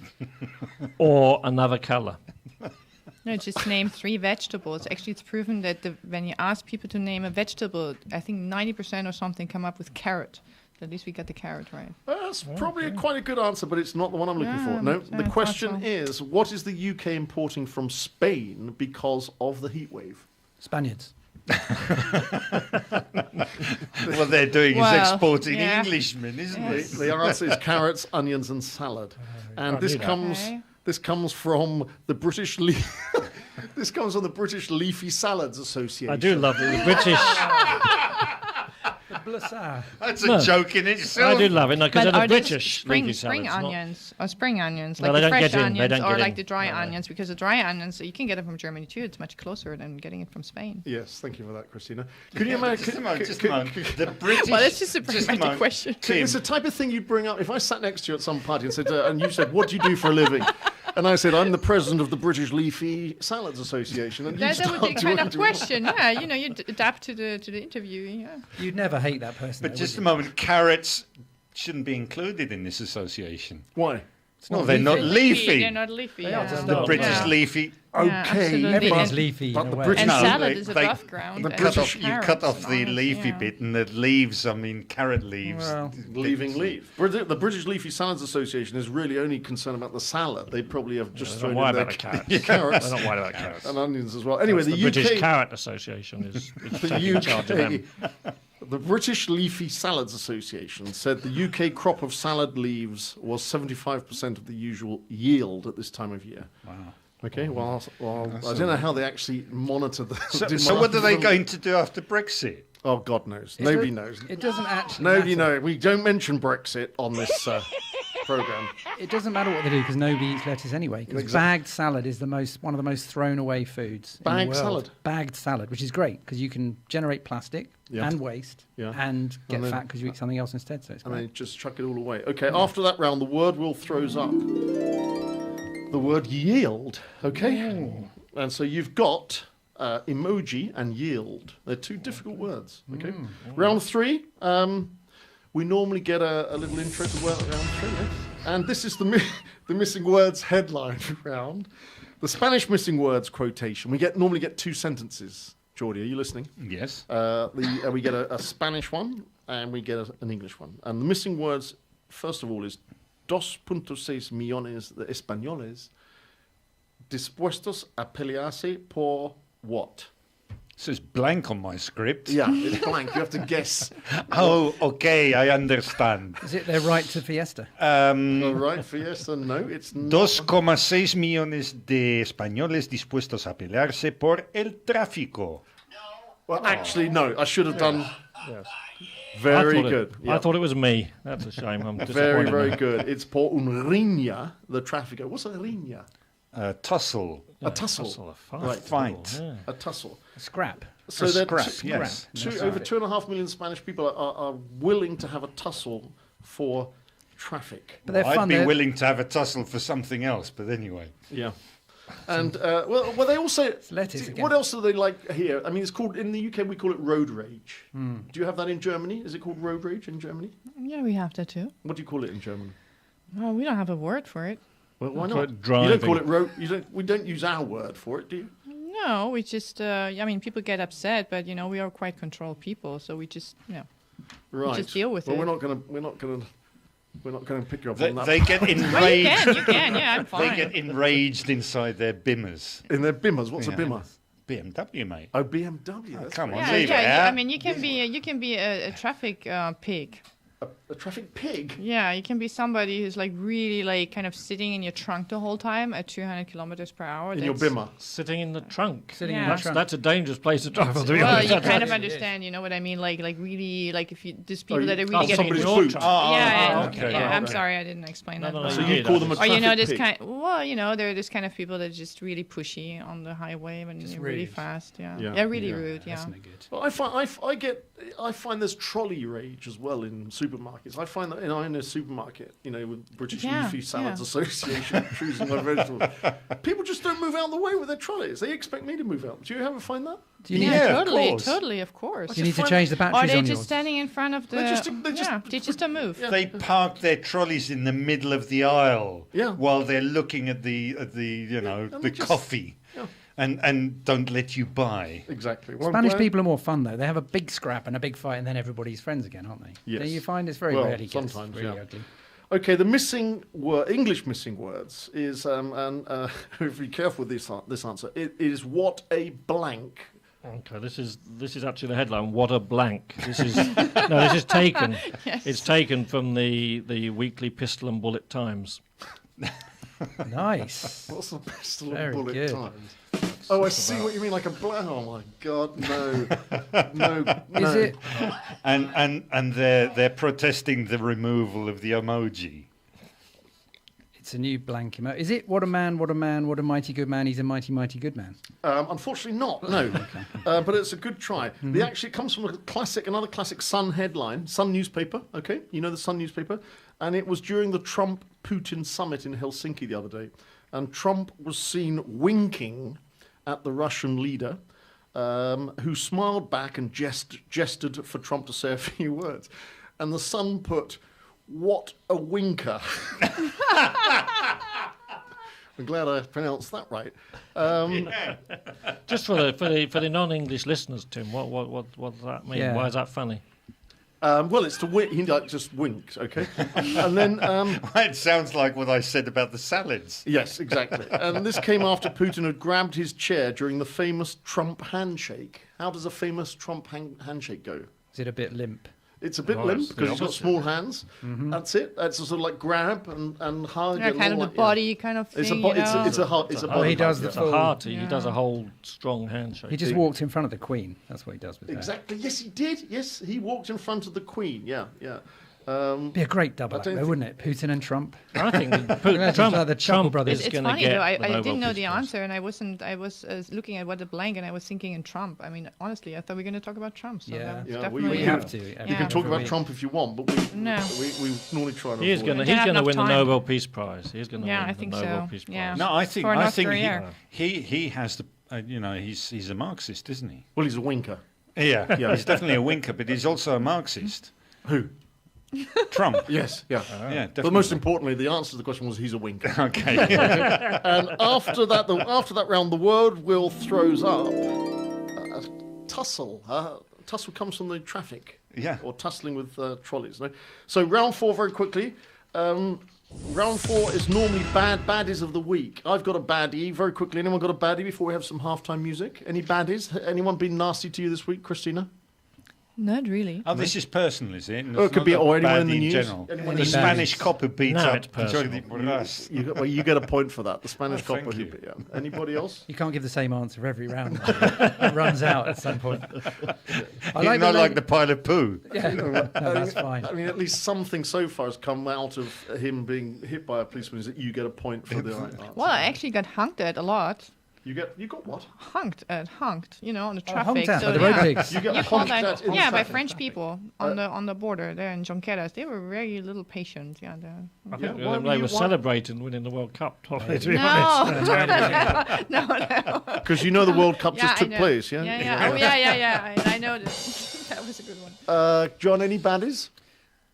or another colour? No, just name three vegetables. Actually, it's proven that when you ask people to name a vegetable, I think 90% or something come up with carrot. So at least we got the carrot right. That's probably quite a good answer, but it's not the one I'm looking for. No, I the thought question so. is, what is the UK importing from Spain because of the heat wave? Spaniards. What they're doing Well, is exporting yeah. Englishmen, isn't Yes. it? The answer is carrots, onions, and salad. And this knew that. comes Okay. this comes from the British this comes from the British Leafy Salads Association. I do love it. The Blassa. That's No. a joke in itself. I do love it because But they're are the these British spring leafy salads, not- onions or spring onions, No, like they the don't fresh get in. They onions don't or get like in. the dry No. onions? Because the dry onions you can get them from Germany too. It's much closer than getting it from Spain. Yes, thank you for that, Christina. Could you imagine? Just a moment, just a moment. The British. Well, it's just a pragmatic moment. question. Tim, It's the type of thing you'd bring up if I sat next to you at some party and said, and you said, "What do you do for a living?" And I said, "I'm the president of the British Leafy Salads Association." And That would be start the kind talking of to me. question. Yeah, you know, you adapt to the interview. Yeah. You'd never hate that person. but though, just a would moment, carrots shouldn't be included in this association. Why? No, they're not leafy. They're not leafy. They yeah. are just The not. British Yeah. leafy. Yeah, Okay, absolutely. you? Everything's And- leafy but in a the way. British- And No, salad is they- above ground. the and British- You carrots cut off and the onions, leafy yeah. bit, and the leaves, I mean, carrot leaves. Well, Leaving leaf. The British Leafy Salads Association is really only concerned about the salad. They probably have just They thrown don't worry in their about the carrots. carrots They're not worried about carrots. and onions as well. Anyway, The the British UK, Carrot Association is the taking charge of them. the British Leafy Salads Association said the UK crop of salad leaves was 75% of the usual yield at this time of year. Wow. Okay, well, I don't know how they actually monitor the. So what are they going to do after Brexit? Oh, God knows. It Nobody does- knows. It doesn't actually Nobody matter. knows. We don't mention Brexit on this program. It doesn't matter what they do because nobody eats lettuce anyway. Because Exactly. bagged salad is one of the most thrown away foods. in the Bagged world. salad? Bagged salad, which is great because you can generate plastic Yeah. and waste Yeah. and get And then- fat because you eat something else instead. So it's And great. they just chuck it all away. Okay, after that round, the word will throws up the word yield. Okay, and so you've got emoji and yield. They're two difficult words. Okay, round three. We normally get a little intro to round three, yes? And this is the missing words headline round. The Spanish missing words quotation. We normally get two sentences. Geordie, are you listening? Yes. We get a Spanish one and we get an English one. And the missing words, first of all, is 2.6 millones de españoles dispuestos a pelearse por what? So it's blank on my script. Yeah, it's blank. You have to guess. Oh, okay, I understand. Is it their right to fiesta? All right, Fiesta, no, it's not. 2,6 millones de españoles dispuestos a pelearse por el tráfico. Well, actually, no. I should have done Yes. very I thought good. I thought it was me. That's a shame. I'm very, disappointed very now. good. It's por un riña, the trafficker. What's a riña? Tussle. A tussle. Tussle, a fight. Right. Fight. Yeah. A tussle. Scrap. So A that scrap, yes. over 2.5 million Spanish people are willing to have a tussle for traffic. But they're I'd fun. be They're- willing to have a tussle for something else, but anyway. Yeah. And well, they also. lettuce again. What else do they like here? I mean, it's called in the UK. We call it road rage. Do you have that in Germany? Is it called road rage in Germany? Yeah, we have that too. What do you call it in German? Well, we don't have a word for it. Well, why Call not? it You don't call driving. it road. You don't. We don't use our word for it, do you? No, we just. I mean, people get upset, but you know, we are quite controlled people, so we just, Right. just deal with well, it. We're not gonna pick you up on that. They get Well, you enraged. can, you can. Yeah, I'm They fine. get enraged inside their bimmers. In their bimmers. What's a Yeah. bimmer? BMW, mate. Oh, BMW. That's come great. on. Yeah, leave it yeah. out. I mean, you can be a traffic pig. A traffic pig. Yeah, you can be somebody who's like really like kind of sitting in your trunk the whole time at 200 kilometers per hour. In your That's- bimmer. Sitting in the trunk. Sitting in Yeah. the That's, trunk. that's a dangerous place to travel, to be Well, honest. you That's- kind of It is. understand, you know what I mean? Like really, like if you there's people you- that are oh, really getting. somebody's your boot. trunk. Yeah, okay. yeah. I'm Right. sorry, I didn't explain that. No, well. So Yeah, you call them a Or traffic you know, this pig. kind. Well, you know, they're this kind of people that are just really pushy on the highway when Just you're really rude. fast. Yeah, Yeah. yeah, really Yeah. rude. Yeah. That's no good. Well, I find there's trolley rage as well in supermarkets. I find that in a supermarket, you know, with British Yeah, Leafy Salads yeah. Association choosing my vegetables, people just don't move out of the way with their trolleys. They expect me to move out. Do you ever find that? Do you need, Yeah, of totally, course. totally, of course. do you need to find- change the Or batteries they're on just yours? standing in front of the. They just don't move. Yeah. They park their trolleys in the middle of the aisle Yeah. while they're looking at the you know And the they just- coffee, Yeah. and don't let you buy. Exactly. Well, I'm Spanish glad- people are more fun though. They have a big scrap and a big fight, and then everybody's friends again, aren't they? Yes. You find it's very Well, rarely gets sometimes, really yeah. ugly. Okay, the missing English missing words is, be careful with this answer. It is what a blank. Okay, this is actually the headline. What a blank! This is this is taken. Yes. It's taken from the Weekly Pistol and Bullet Times. Nice. What's the pistol Very and bullet good. times? Oh, I see what you mean, like a Oh my God, no, no. Is it? And they're protesting the removal of the emoji. It's a new blank emoji. Is it? What a man! What a man! What a mighty good man! He's a mighty, mighty good man. Unfortunately not, no. But it's a good try. It comes from another classic Sun headline, Sun newspaper, okay? You know the Sun newspaper? And it was during the Trump-Putin summit in Helsinki the other day. And Trump was seen winking at the Russian leader, who smiled back and gestured for Trump to say a few words. And the Sun put, "What a winker." I'm glad I pronounced that right. Just for the non-English listeners, Tim, what does that mean? Yeah. Why is that funny? Well, it's to wink. He just winked, okay? And then... It sounds like what I said about the salads. yes, exactly. And this came after Putin had grabbed his chair during the famous Trump handshake. How does a famous Trump handshake go? Is it a bit limp? It's a bit Well, limp it's the because he's got opposite. small hands. That's it. It's a sort of like grab and hug. Yeah, and kind all of the that, body kind of thing. It's a you bo- know? it's a body. Oh, he does hug, the It's yeah. a full- hearty. He does a Yeah. whole strong handshake. He just walked in front of the Queen. That's what he does with that. Exactly. Yes, he did. Yes, he walked in front of the Queen. Yeah, yeah. Be a great double I act, don't though, think- wouldn't it? Putin and Trump. I think Imagine like the Chuckle Brothers. is It's going to funny get though. the I Nobel didn't know Peace the Prize. answer, and I was looking at what the blank, and I was thinking in Trump. I mean, honestly, I thought we were going to talk about Trump. So Yeah. that's Yeah, definitely We you have to. You Yeah. can talk about Every Trump if you want, but we normally try to He is avoid going to it. Don't have win enough the time. Nobel Peace Prize. He's going to Yeah, win I think the Nobel so. Peace Prize. Yeah. No, I think For North he Korea. he has the he's a Marxist, isn't he? Well, he's a winker. Yeah, Yeah. he's definitely a winker, but he's also a Marxist. Who? Trump. Yes, yeah. Yeah, definitely. But most importantly, the answer to the question was he's a winker. Okay. And after that round, the world wheel throws up a tussle. Tussle comes from the traffic. Yeah. Or tussling with trolleys. No? So round 4, very quickly. Round 4 is normally baddies of the week. I've got a baddie, very quickly. Anyone got a baddie before we have some halftime music? Any baddies? Anyone been nasty to you this week, Christina? Not really. Oh, this is personal, is it? And Oh, it it's could not be a or anyone in baddie the news. general. Anyone The in the Spanish news. cop who beat Now up it's personal. Jordi Borras. You get a point for that. The Spanish Oh, copper. thank you. Yeah. Anybody else? You can't give the same answer every round. It runs out at some point. I He's not the like the pile of poo. Yeah, no, that's fine. I mean, at least something so far has come out of him being hit by a policeman. Is that you get a point for the right answer. Well, I actually got honked at a lot. You got what? Honked, you know, on the Oh, traffic. honked at so by the road yeah. pigs. You get You call honked that, at in yeah, by traffic. French people on the border there in Jonqueras. They were very little patient. Yeah, I Yeah, think why were they you- were why- celebrating winning the World Cup. To be no, honest. no. Because you know the World Cup Yeah, just I took know. place, yeah? Yeah. Oh, yeah. I know that. That was a good one. John, any baddies?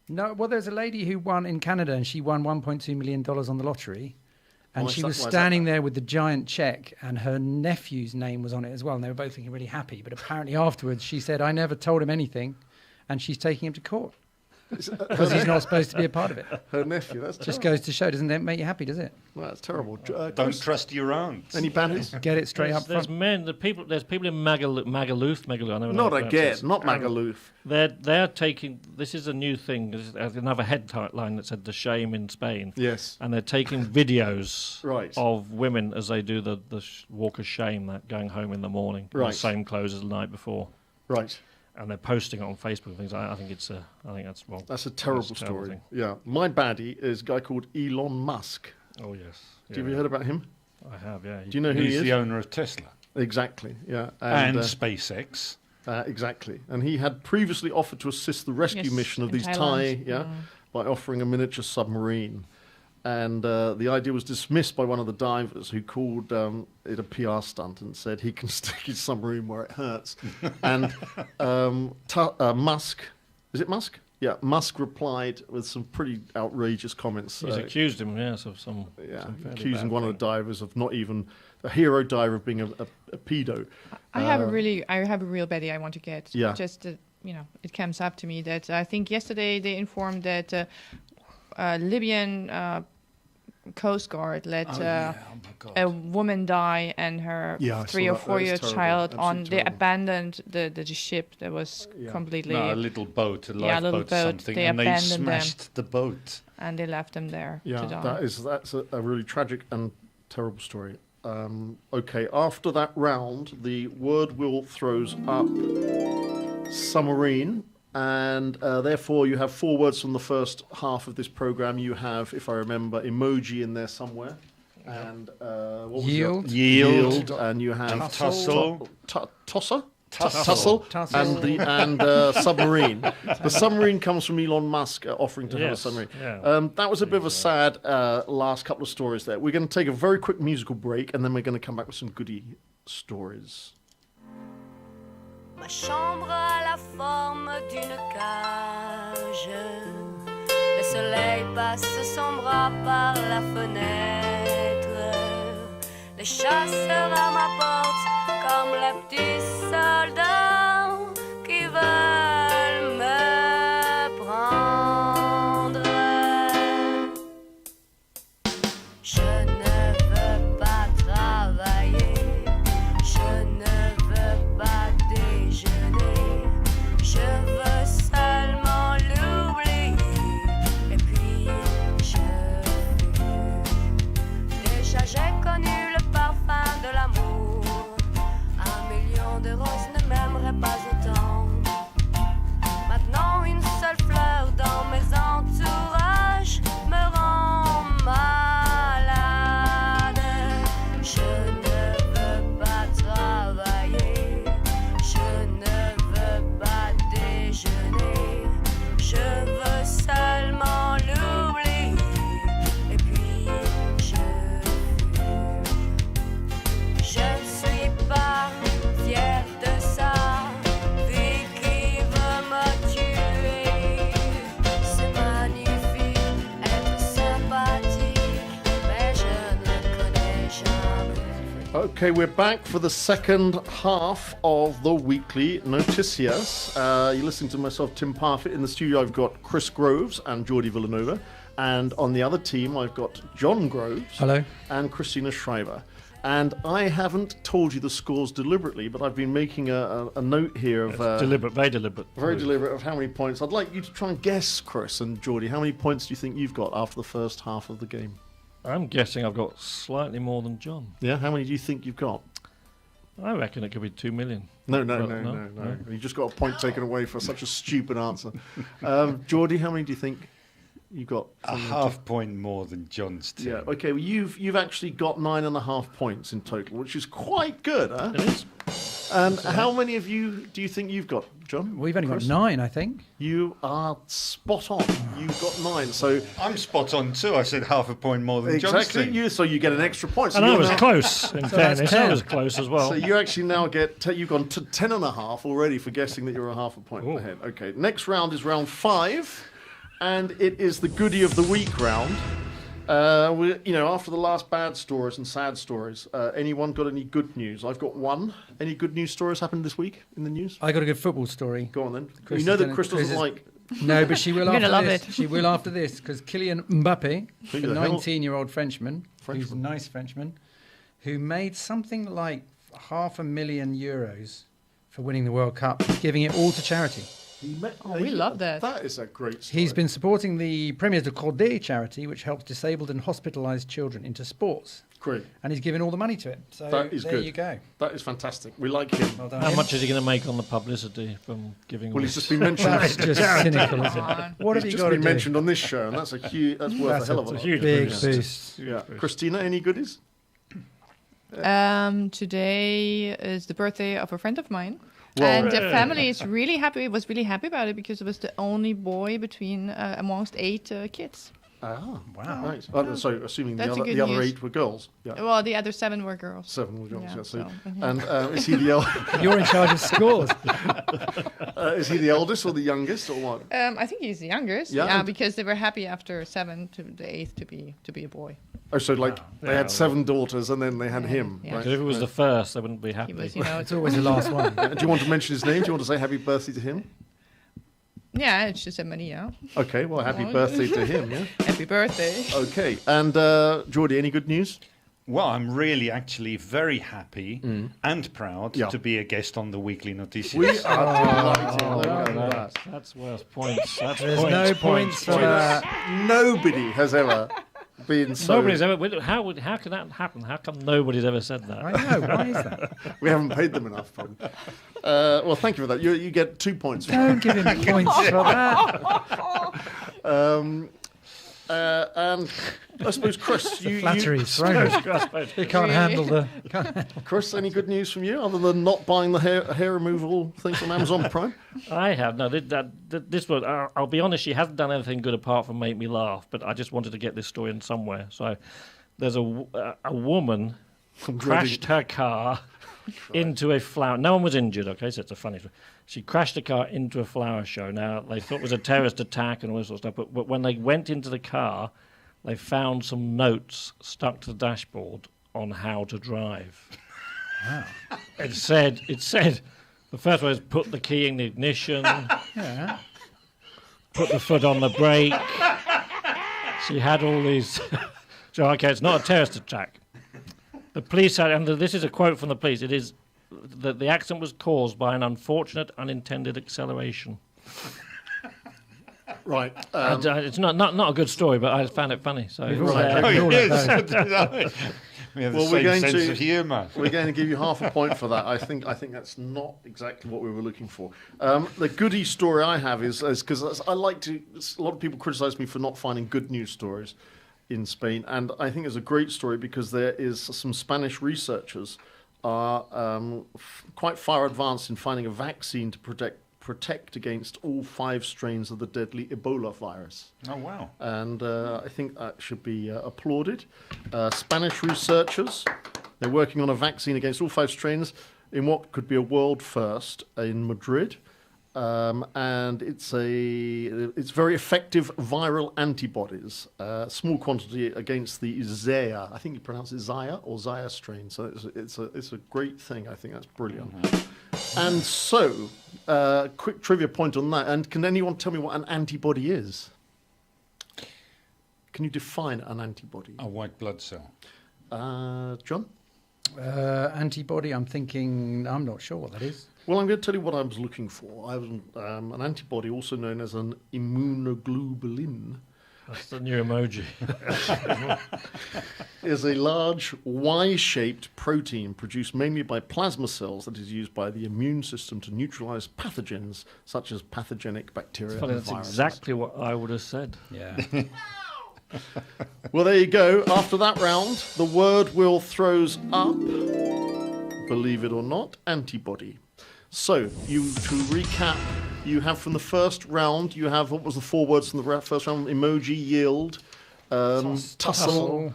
No, well, there's a lady who won in Canada, and she won $1.2 million on the lottery. And Why she is that- was why is that standing bad? there with the giant check, and her nephew's name was on it as well. And they were both looking really happy. But apparently afterwards, she said, "I never told him anything," and she's taking him to court because he's not supposed to be a part of it. Her nephew. That's Just terrible. goes to show, doesn't it make you happy, does it? Well, that's terrible. Don't Chris, trust your aunt. any baddies? Get it straight up There's front. men. There's people in Magaluf. I never know Not how to again. pronounce Not Magaluf. They're taking. This is a new thing. There's another headline that said "the shame in Spain," Yes. and they're taking videos Right. of women as they do the walk of shame, that going home in the morning, in Right. the same clothes as the night before, Right. and they're posting it on Facebook and things. I think that's wrong. That's a terrible That's a terrible story. thing. Yeah. My baddie is a guy called Elon Musk. Oh yes. Have you heard about him? I have. Yeah. Do you know who he He's is? the owner of Tesla Exactly. Yeah. and SpaceX. Exactly. And he had previously offered to assist the rescue Yes, mission of in these Thailand. Thai, by offering a miniature submarine. And the idea was dismissed by one of the divers who called it a PR stunt and said he can stick his submarine where it hurts. And Musk, is it Musk? Yeah, Musk replied with some pretty outrageous comments. He's accused him, yes, of some. Yeah, some fairly accusing bad one thing. of the divers of not even a hero diver of being a pedo. I have a real baddie I want to get. Yeah. Just it comes up to me that I think yesterday they informed that Libyan Coast Guard let a woman die and her Yeah, I 3 saw or that. 4 That is year terrible. child Absolutely on. They terrible. abandoned the ship that was completely, No, a little boat, a Yeah, a lifeboat, little or boat. something, They and they abandoned them. smashed the boat. and they left them there to Yeah, die. that's a really tragic and terrible story. Okay, after that round, the word wheel throws up submarine, and therefore you have 4 words from the first half of this program. You have, if I remember, emoji in there somewhere, and what was Yield. it? Yield, and you have Tussle. Tussle, and submarine. The submarine comes from Elon Musk offering to have a Yes, submarine. yeah. That was a bit of a sad last couple of stories there. We're going to take a very quick musical break, and then we're going to come back with some goody stories. Ma chambre a la forme d'une cage. Le soleil passe son bras par la fenêtre. Les chasseurs à ma porte comme les petits soldats qui veulent me prendre. Je ne veux pas travailler, je ne veux pas déjeuner, je veux seulement l'oublier et puis je fume. Déjà j'ai connu le parfum de l'amour, 1 million de roses ne m'aimerait pas autant. Maintenant une seule fleur dans mes entourages me rend malade. Je ne veux pas travailler, je ne veux pas déjeuner, je veux seulement l'oublier et puis je fume. Je ne suis pas fière de ça, vie qui veut me tuer. C'est magnifique, être sympathique, mais je ne le connais jamais. Okay, we're back for the second half of the Weekly Noticias. You're listening to myself, Tim Parfitt. In the studio, I've got Chris Groves and Geordie Villanova. And on the other team, I've got John Groves. Hello. And Christina Schreiber. And I haven't told you the scores deliberately, but I've been making a note here of... Deliberate, very deliberate. Very deliberate of how many points. I'd like you to try and guess, Chris and Geordie, how many points do you think you've got after the first half of the game? I'm guessing I've got slightly more than John. Yeah, how many do you think you've got? I reckon it could be 2 million. No. No? You just got a point taken away for such a stupid answer. Geordie, how many do you think you got? A half point more than John's team. Yeah. Okay. Well, you've actually got 9.5 points in total, which is quite good, huh? It is. And how many of you do you think you've got, John? We've only Chris? got 9, I think. You are spot on. You've got 9. So I'm spot on too. I said half a point more than John's exactly team. so you get an extra point. So And I you're was now- close, in fairness. I 10. was close as well. So you actually now get you've gone to 10.5 already for guessing that you're a half a point Ooh. ahead. Okay. Next round is round 5, and it is the goodie of the week round. After the last bad stories and sad stories, anyone got any good news? I've got one. Any good news stories happened this week in the news? I got a good football story. Go on then. Chris you know is that gonna- Chris doesn't Chris is- like. No, but she will You're after gonna love this. it. She will after this, because Kylian Mbappe, Who the the hell? 19-year-old Frenchman, who's a Frenchman. nice Frenchman, who made something like €500,000 for winning the World Cup, giving it all to charity. We love that. That is a great story. He's been supporting the Premiers de Cordée charity, which helps disabled and hospitalised children into sports, great. and he's giving all the money to it. So That is there good. you go. That is fantastic. We like him. Well done. How him. much is he going to make on the publicity from giving Well, away? he's just been mentioned. That's just cynical, isn't Come it? on. What have He's you just got to been do? mentioned on this show, and that's a huge. That's worth That's a hell of a a lot. huge Big boost. boost. Yeah, Christina, any goodies? Today is the birthday of a friend of mine. Well, And the family is really happy. Was really happy about it because it was the only boy amongst 8 kids. Wow. Wow. Right. So, assuming That's a the good other news. 8 were girls. Yeah. Well, the other 7 were girls. 7 were girls. Yeah, Yeah. so, And is he the You're in charge of scores. is he the eldest or the youngest or what? I think he's the youngest. Yeah, Yeah, and- because they were happy after 7 to the 8th to be a boy. Oh, so like they had 7 daughters and then they had him. Yeah. Right? So if it was the first, they wouldn't be happy. He was, It's always the last one. Do you want to mention his name? Do you want to say happy birthday to him? yeah, it's just a Maria. Okay. Well, happy Oh. birthday to him. Yeah. Happy birthday. Okay. And Geordie, any good news? Well, I'm really actually very happy and proud Yeah. to be a guest on the Weekly Noticias. We are delighted. Oh, Look at no, that. that's worth points. That's There's no points for that. Nobody has ever being so... Nobody's ever. How can that happen? How come nobody's ever said that? I know. Why is that? We haven't paid them enough, probably. Well, thank you for that. You get 2 points. Don't give him points for that. And I suppose, Chris, Flattery is thrown. He can't handle the. Chris, any good news from you other than not buying the hair removal thing from Amazon Prime? I have. No, this was. I'll be honest. She hasn't done anything good apart from make me laugh. But I just wanted to get this story in somewhere. So, there's a woman crashed her car into a flower. No one was injured. Okay, so it's a funny story. She crashed a car into a flower show. Now they thought it was a terrorist attack and all this sort of stuff. But when they went into the car, they found some notes stuck to the dashboard on how to drive. Wow. It said the first one is put the key in the ignition. Yeah. Put the foot on the brake. She had all these. So okay, it's not a terrorist attack. The police had, and this is a quote from the police. It is that the accident was caused by an unfortunate unintended acceleration. Right. It's not a good story, but I found it funny. So we have the same sense of humour. We're going to give you half a point for that. I think that's not exactly what we were looking for. The goody story I have is because I like to. A lot of people criticise me for not finding good news stories in Spain, and I think it's a great story because there is some Spanish researchers are quite far advanced in finding a vaccine to protect against all 5 strains of the deadly Ebola virus. Oh, wow. And I think that should be applauded. Spanish researchers, they're working on a vaccine against all 5 strains in what could be a world first in Madrid. And it's very effective viral antibodies, small quantity against the Zaya. I think you pronounce it Zaya or Zaya strain. So it's a great thing. I think that's brilliant. Mm-hmm. And so, quick trivia point on that. And can anyone tell me what an antibody is? Can you define an antibody? A white blood cell. John? Antibody. I'm not sure what that is. Well, I'm going to tell you what I was looking for. I was an antibody, also known as an immunoglobulin. That's the new emoji. Is a large Y-shaped protein produced mainly by plasma cells that is used by the immune system to neutralize pathogens such as pathogenic bacteria and that's viruses. Exactly what I would have said. Yeah. Well, there you go. After that round, the word will throws up, believe it or not, antibody. So, to recap, you have from the first round, you have, what was the 4 words from the first round? Emoji, yield, tussle,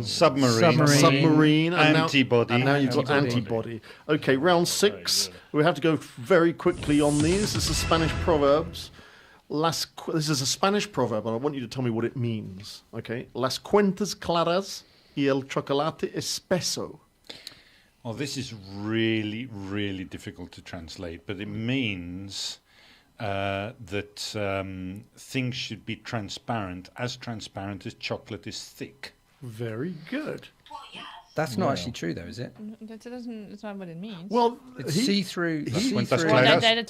submarine, and antibody. Now you've got antibody. Okay, round 6. We have to go very quickly on these. This is Spanish proverbs. This is a Spanish proverb, and I want you to tell me what it means. Okay? Las cuentas claras y el chocolate espeso. Well, this is really, really difficult to translate, but it means that things should be transparent as chocolate is thick. Very good. That's not actually true, though, is it? That's not what it means. Well, It's see-through. Well, that's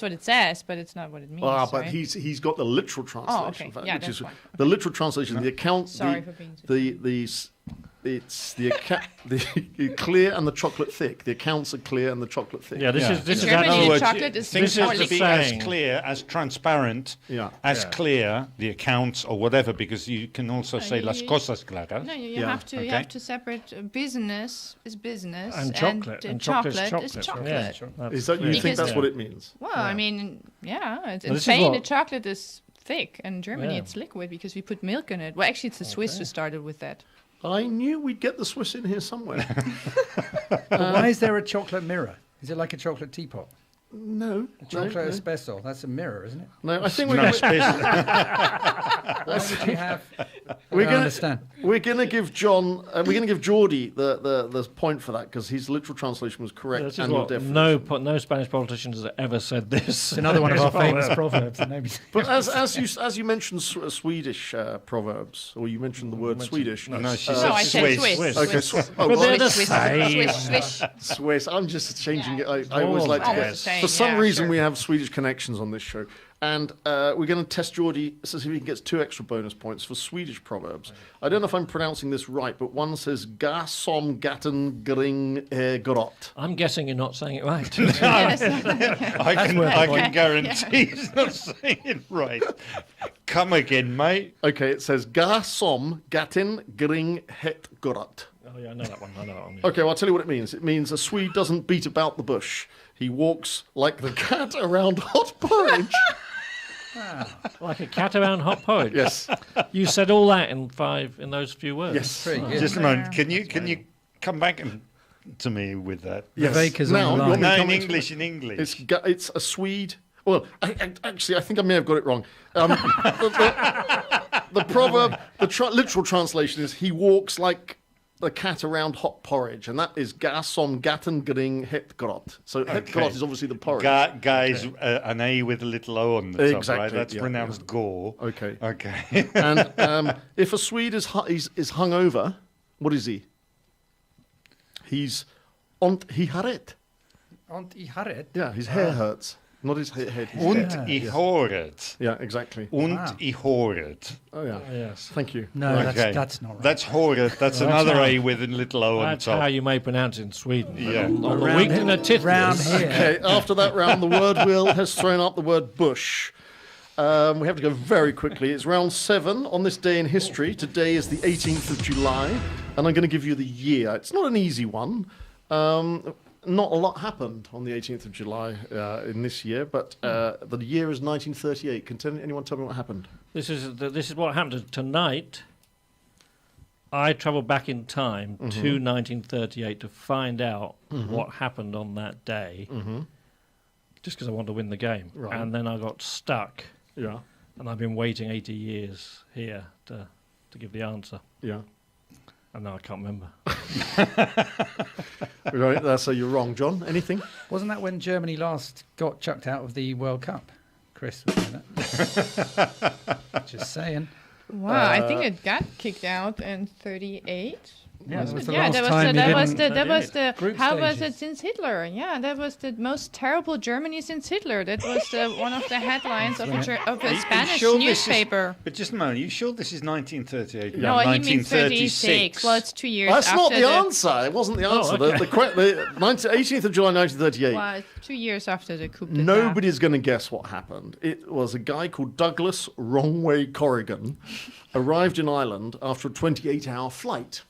what it says, but it's not what it means. but right? he's got the literal translation. Oh, okay. Of that, Yeah, which that's is fine. the literal translation. The account. Sorry for being the clear and the chocolate thick. The accounts are clear and the chocolate thick. Yeah, this is Germany, actually the chocolate is things more have to be saying. as clear, as transparent, clear, the accounts or whatever, because you can also say las cosas claras. No, you have to separate business is business and chocolate and chocolate is chocolate. Yeah, Is that you think that's what it means? Well, I mean, in this Spain the chocolate is thick, and in Germany it's liquid because we put milk in it. Well, actually, it's the Swiss who started with that. I knew we'd get the Swiss in here somewhere. Why is there a chocolate mirror? Is it like a chocolate teapot? No. Chocolate espresso. That's a mirror, isn't it? No, I think we're Why would you have? I understand. We're going to give John. We're going to give Geordie the point for that because his literal translation was correct. And your definition. No Spanish politicians have ever said this. It's another one of our famous proverbs. That nobody's But as you mentioned Swedish proverbs, or you mentioned the word Swedish. No, she No, I said Swiss. Swiss. Okay, Swiss. Oh, But they're well, the same. Swiss. Swiss. I'm just changing it. I always like to Almost get. the same, For some yeah, reason, sure. we have Swedish connections on this show. And we're going to test Geordie to see if he gets 2 extra bonus points for Swedish proverbs. I don't know if I'm pronouncing this right, but one says "ga som gatten gring grot." I'm guessing you're not saying it right. I can guarantee he's not saying it right. Come again, mate. Okay, it says "ga som gatten gring het grot." Oh, yeah, I know that one. Yeah. Okay, well, I'll tell you what it means. It means a Swede doesn't beat about the bush. He walks like the cat around hot porridge. Like a cat around hot porridge. Yes. You said all that in those few words. Yes. Just a moment. Can you come back to me with that? Yes. Veka's Now, on the you line. want me to No, come in into- English. It's a Swede. Well, actually, I think I may have got it wrong. The proverb, literal translation is "he walks like the cat around hot porridge," and that is "ga som gatten gring het grot." So het grot is obviously the porridge. Guys, an A with a little O on the top, Exactly, right? That's yeah, pronounced gore. Okay. Okay. And if a Swede is hungover, what is he? He's he har it. Und ich har it. Yeah, his hair hurts, not his head. His Und hair. ich horet. Yeah, exactly. Und ich horet. Oh yeah. Yes. Thank you. No, Okay. that's not right. That's horet. That's Well, another that's A with a little O on That's top. how you may pronounce it in Sweden. but Yeah. On the Round Weekly here- Noticias. round here. Okay, after that round, the word wheel has thrown up the word bush. We have to go very quickly. It's round 7 on this day in history. Today is the 18th of July, and I'm going to give you the year. It's not an easy one. Not a lot happened on the 18th of July in this year, but the year is 1938. Can anyone tell me what happened? This is what happened tonight. I travelled back in time to 1938 to find out what happened on that day, just because I wanted to win the game. Right. And then I got stuck, Yeah, and I've been waiting 80 years here to give the answer. yeah. And now I can't remember. Right, so you're wrong, John. Anything? Wasn't that when Germany last got chucked out of the World Cup? Chris was saying that. Just saying. Wow, I think it got kicked out in 38. Yeah, that was the Yeah, last that was time the, he that was didn't- the, that was the, Group how was stages. it since Hitler? Yeah, that was the most terrible Germany since Hitler. That was one of the headlines of a Are you Spanish sure this is- neighspaper. But just a moment, are you sure this is 1938? No, he means 36. Well, it's 2 years That's after not the answer. It wasn't the answer. okay. The 18th of July 1938. Well, it's 2 years after the coup d'etat. Nobody's going to guess what happened. It was a guy called Douglas Wrongway Corrigan arrived in Ireland after a 28-hour flight.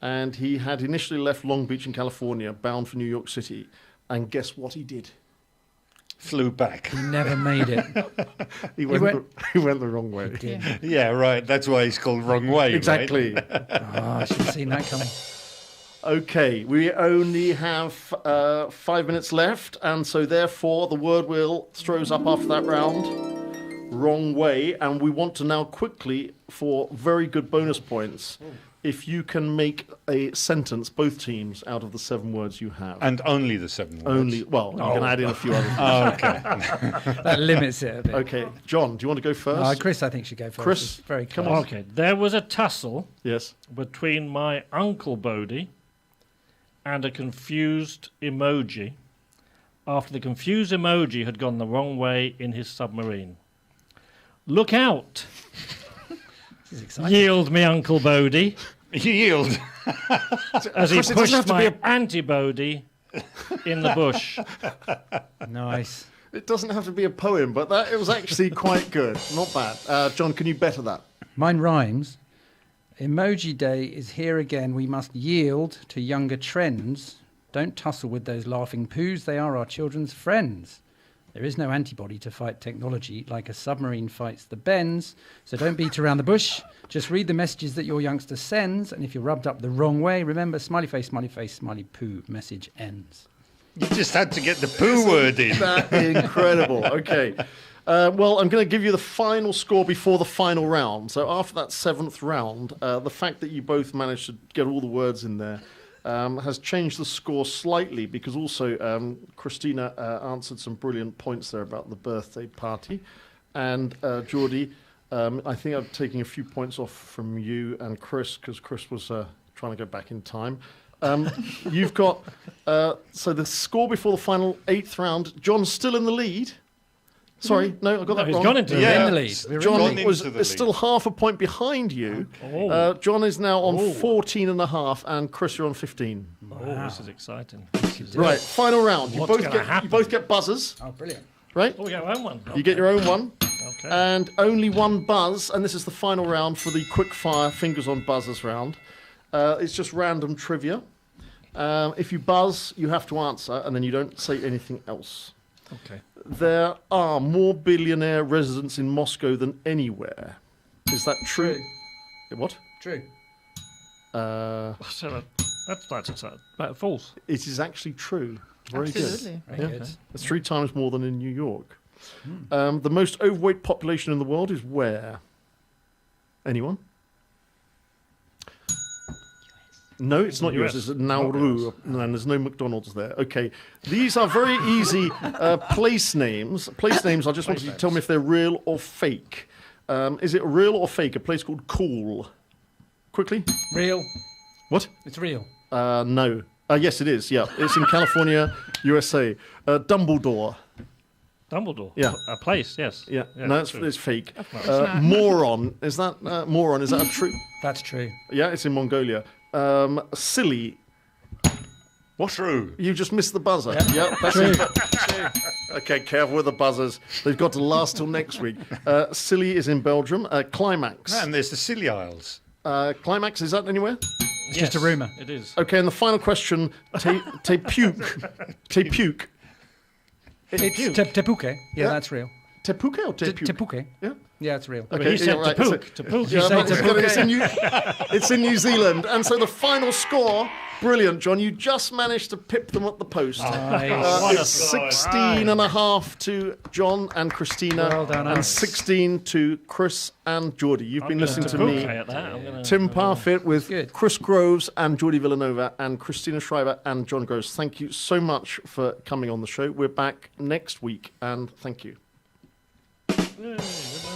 And he had initially left Long Beach in California, bound for New York City. And guess what he did? Flew back. He never made it. He went the wrong way. Yeah. Yeah, right. That's why he's called Wrong Way. right? Exactly. I should have seen that coming. Okay, we only have 5 minutes left, and so therefore the word wheel throws up after that round. Wrong way, and we want to now quickly, for very good bonus points, if you can make a sentence, both teams, out of the 7 words you have. And only the 7 words. Only, well, you can add in a few others. Oh, okay. That limits it a bit. Okay, John, do you want to go first? Chris, I think, should go first. Chris, It's very come close. on. Okay, there was a tussle Yes. between my Uncle Bodie and a confused emoji after the confused emoji had gone the wrong way in his submarine. Look out! This is exciting. Yield me, Uncle Bodie, Yield. as he Chris, it doesn't pushed have to my be anti-Bodie in the bush. Nice. It doesn't have to be a poem, but it was actually quite good. Not bad. John, can you better that? Mine rhymes. Emoji Day is here again. We must yield to younger trends. Don't tussle with those laughing poos. They are our children's friends. There is no antibody to fight technology like a submarine fights the bends. So don't beat around the bush. Just read the messages that your youngster sends. And if you're rubbed up the wrong way, remember smiley face, smiley poo. Message ends. You just had to get the poo word in. That's incredible. Okay. Well, I'm going to give you the final score before the final round. So after that 7th round, the fact that you both managed to get all the words in there has changed the score slightly, because also Christina answered some brilliant points there about the birthday party. And Geordie, I think I'm taking a few points off from you and Chris, because Chris was trying to go back in time. You've got, so the score before the final 8th round, John's still in the lead. Sorry, no, I got that he's wrong. gone into We're in the Yeah. lead. We're in the John lead. into was the is lead. still half a point behind you. Oh. John is now on 14 and a half, and Chris, you're on 15. Oh, this is exciting. This is Right, final round. You What's both gonna get happen? you both get buzzers, Oh, brilliant. right? Oh, we got our own one. You get your own one, Okay. and only one buzz, and this is the final round for the quick fire fingers on buzzers round. It's just random trivia. If you buzz, you have to answer, and then you don't say anything else. Okay. There are more billionaire residents in Moscow than anywhere. Is that true? What? True. So that's false. It is actually true. Very Absolutely. good. Very Yeah. good. It's 3 times more than in New York. The most overweight population in the world is where? Anyone? No, it's not US. yours. It's Nauru, and there's no McDonald's there. Okay, these are very easy place names. Place names. I just want you to tell me if they're real or fake. Is it real or fake? A place called Cool. Quickly. Real. What? It's real. No. Yes, it is. Yeah, it's in California, USA. Dumbledore. Dumbledore. Yeah. A place, yes. Yeah. Yeah, No, true. it's fake. not. Moron. Is that moron? Is that a true? That's true. Yeah, it's in Mongolia. Silly. What? True. You just missed the buzzer. Yeah, that's True. Okay, careful with the buzzers. They've got to last till next week. Silly is in Belgium. Climax. And there's the Scilly Isles. Climax, is that anywhere? It's just a rumour. It is. Okay, and the final question. Te puke. It's Tepuke. Yeah, that's real. Tepuke or tepuke? Tepuke. Yeah. Yeah, it's real. But he said yeah, right, to it's pook. To pook. Yeah, say but Tepuke. it's in New Zealand. And so the final score, brilliant, John. You just managed to pip them at the post. What a It's 16 and a half to John and Christina, Well done, and Alex. 16 to Chris and Geordie. You've been listening to me, At that. I'm gonna, Tim Parfit, with Good. Chris Groves and Geordie Villanova, and Christina Schreiber and John Groves. Thank you so much for coming on the show. We're back next week, and thank you. Good night.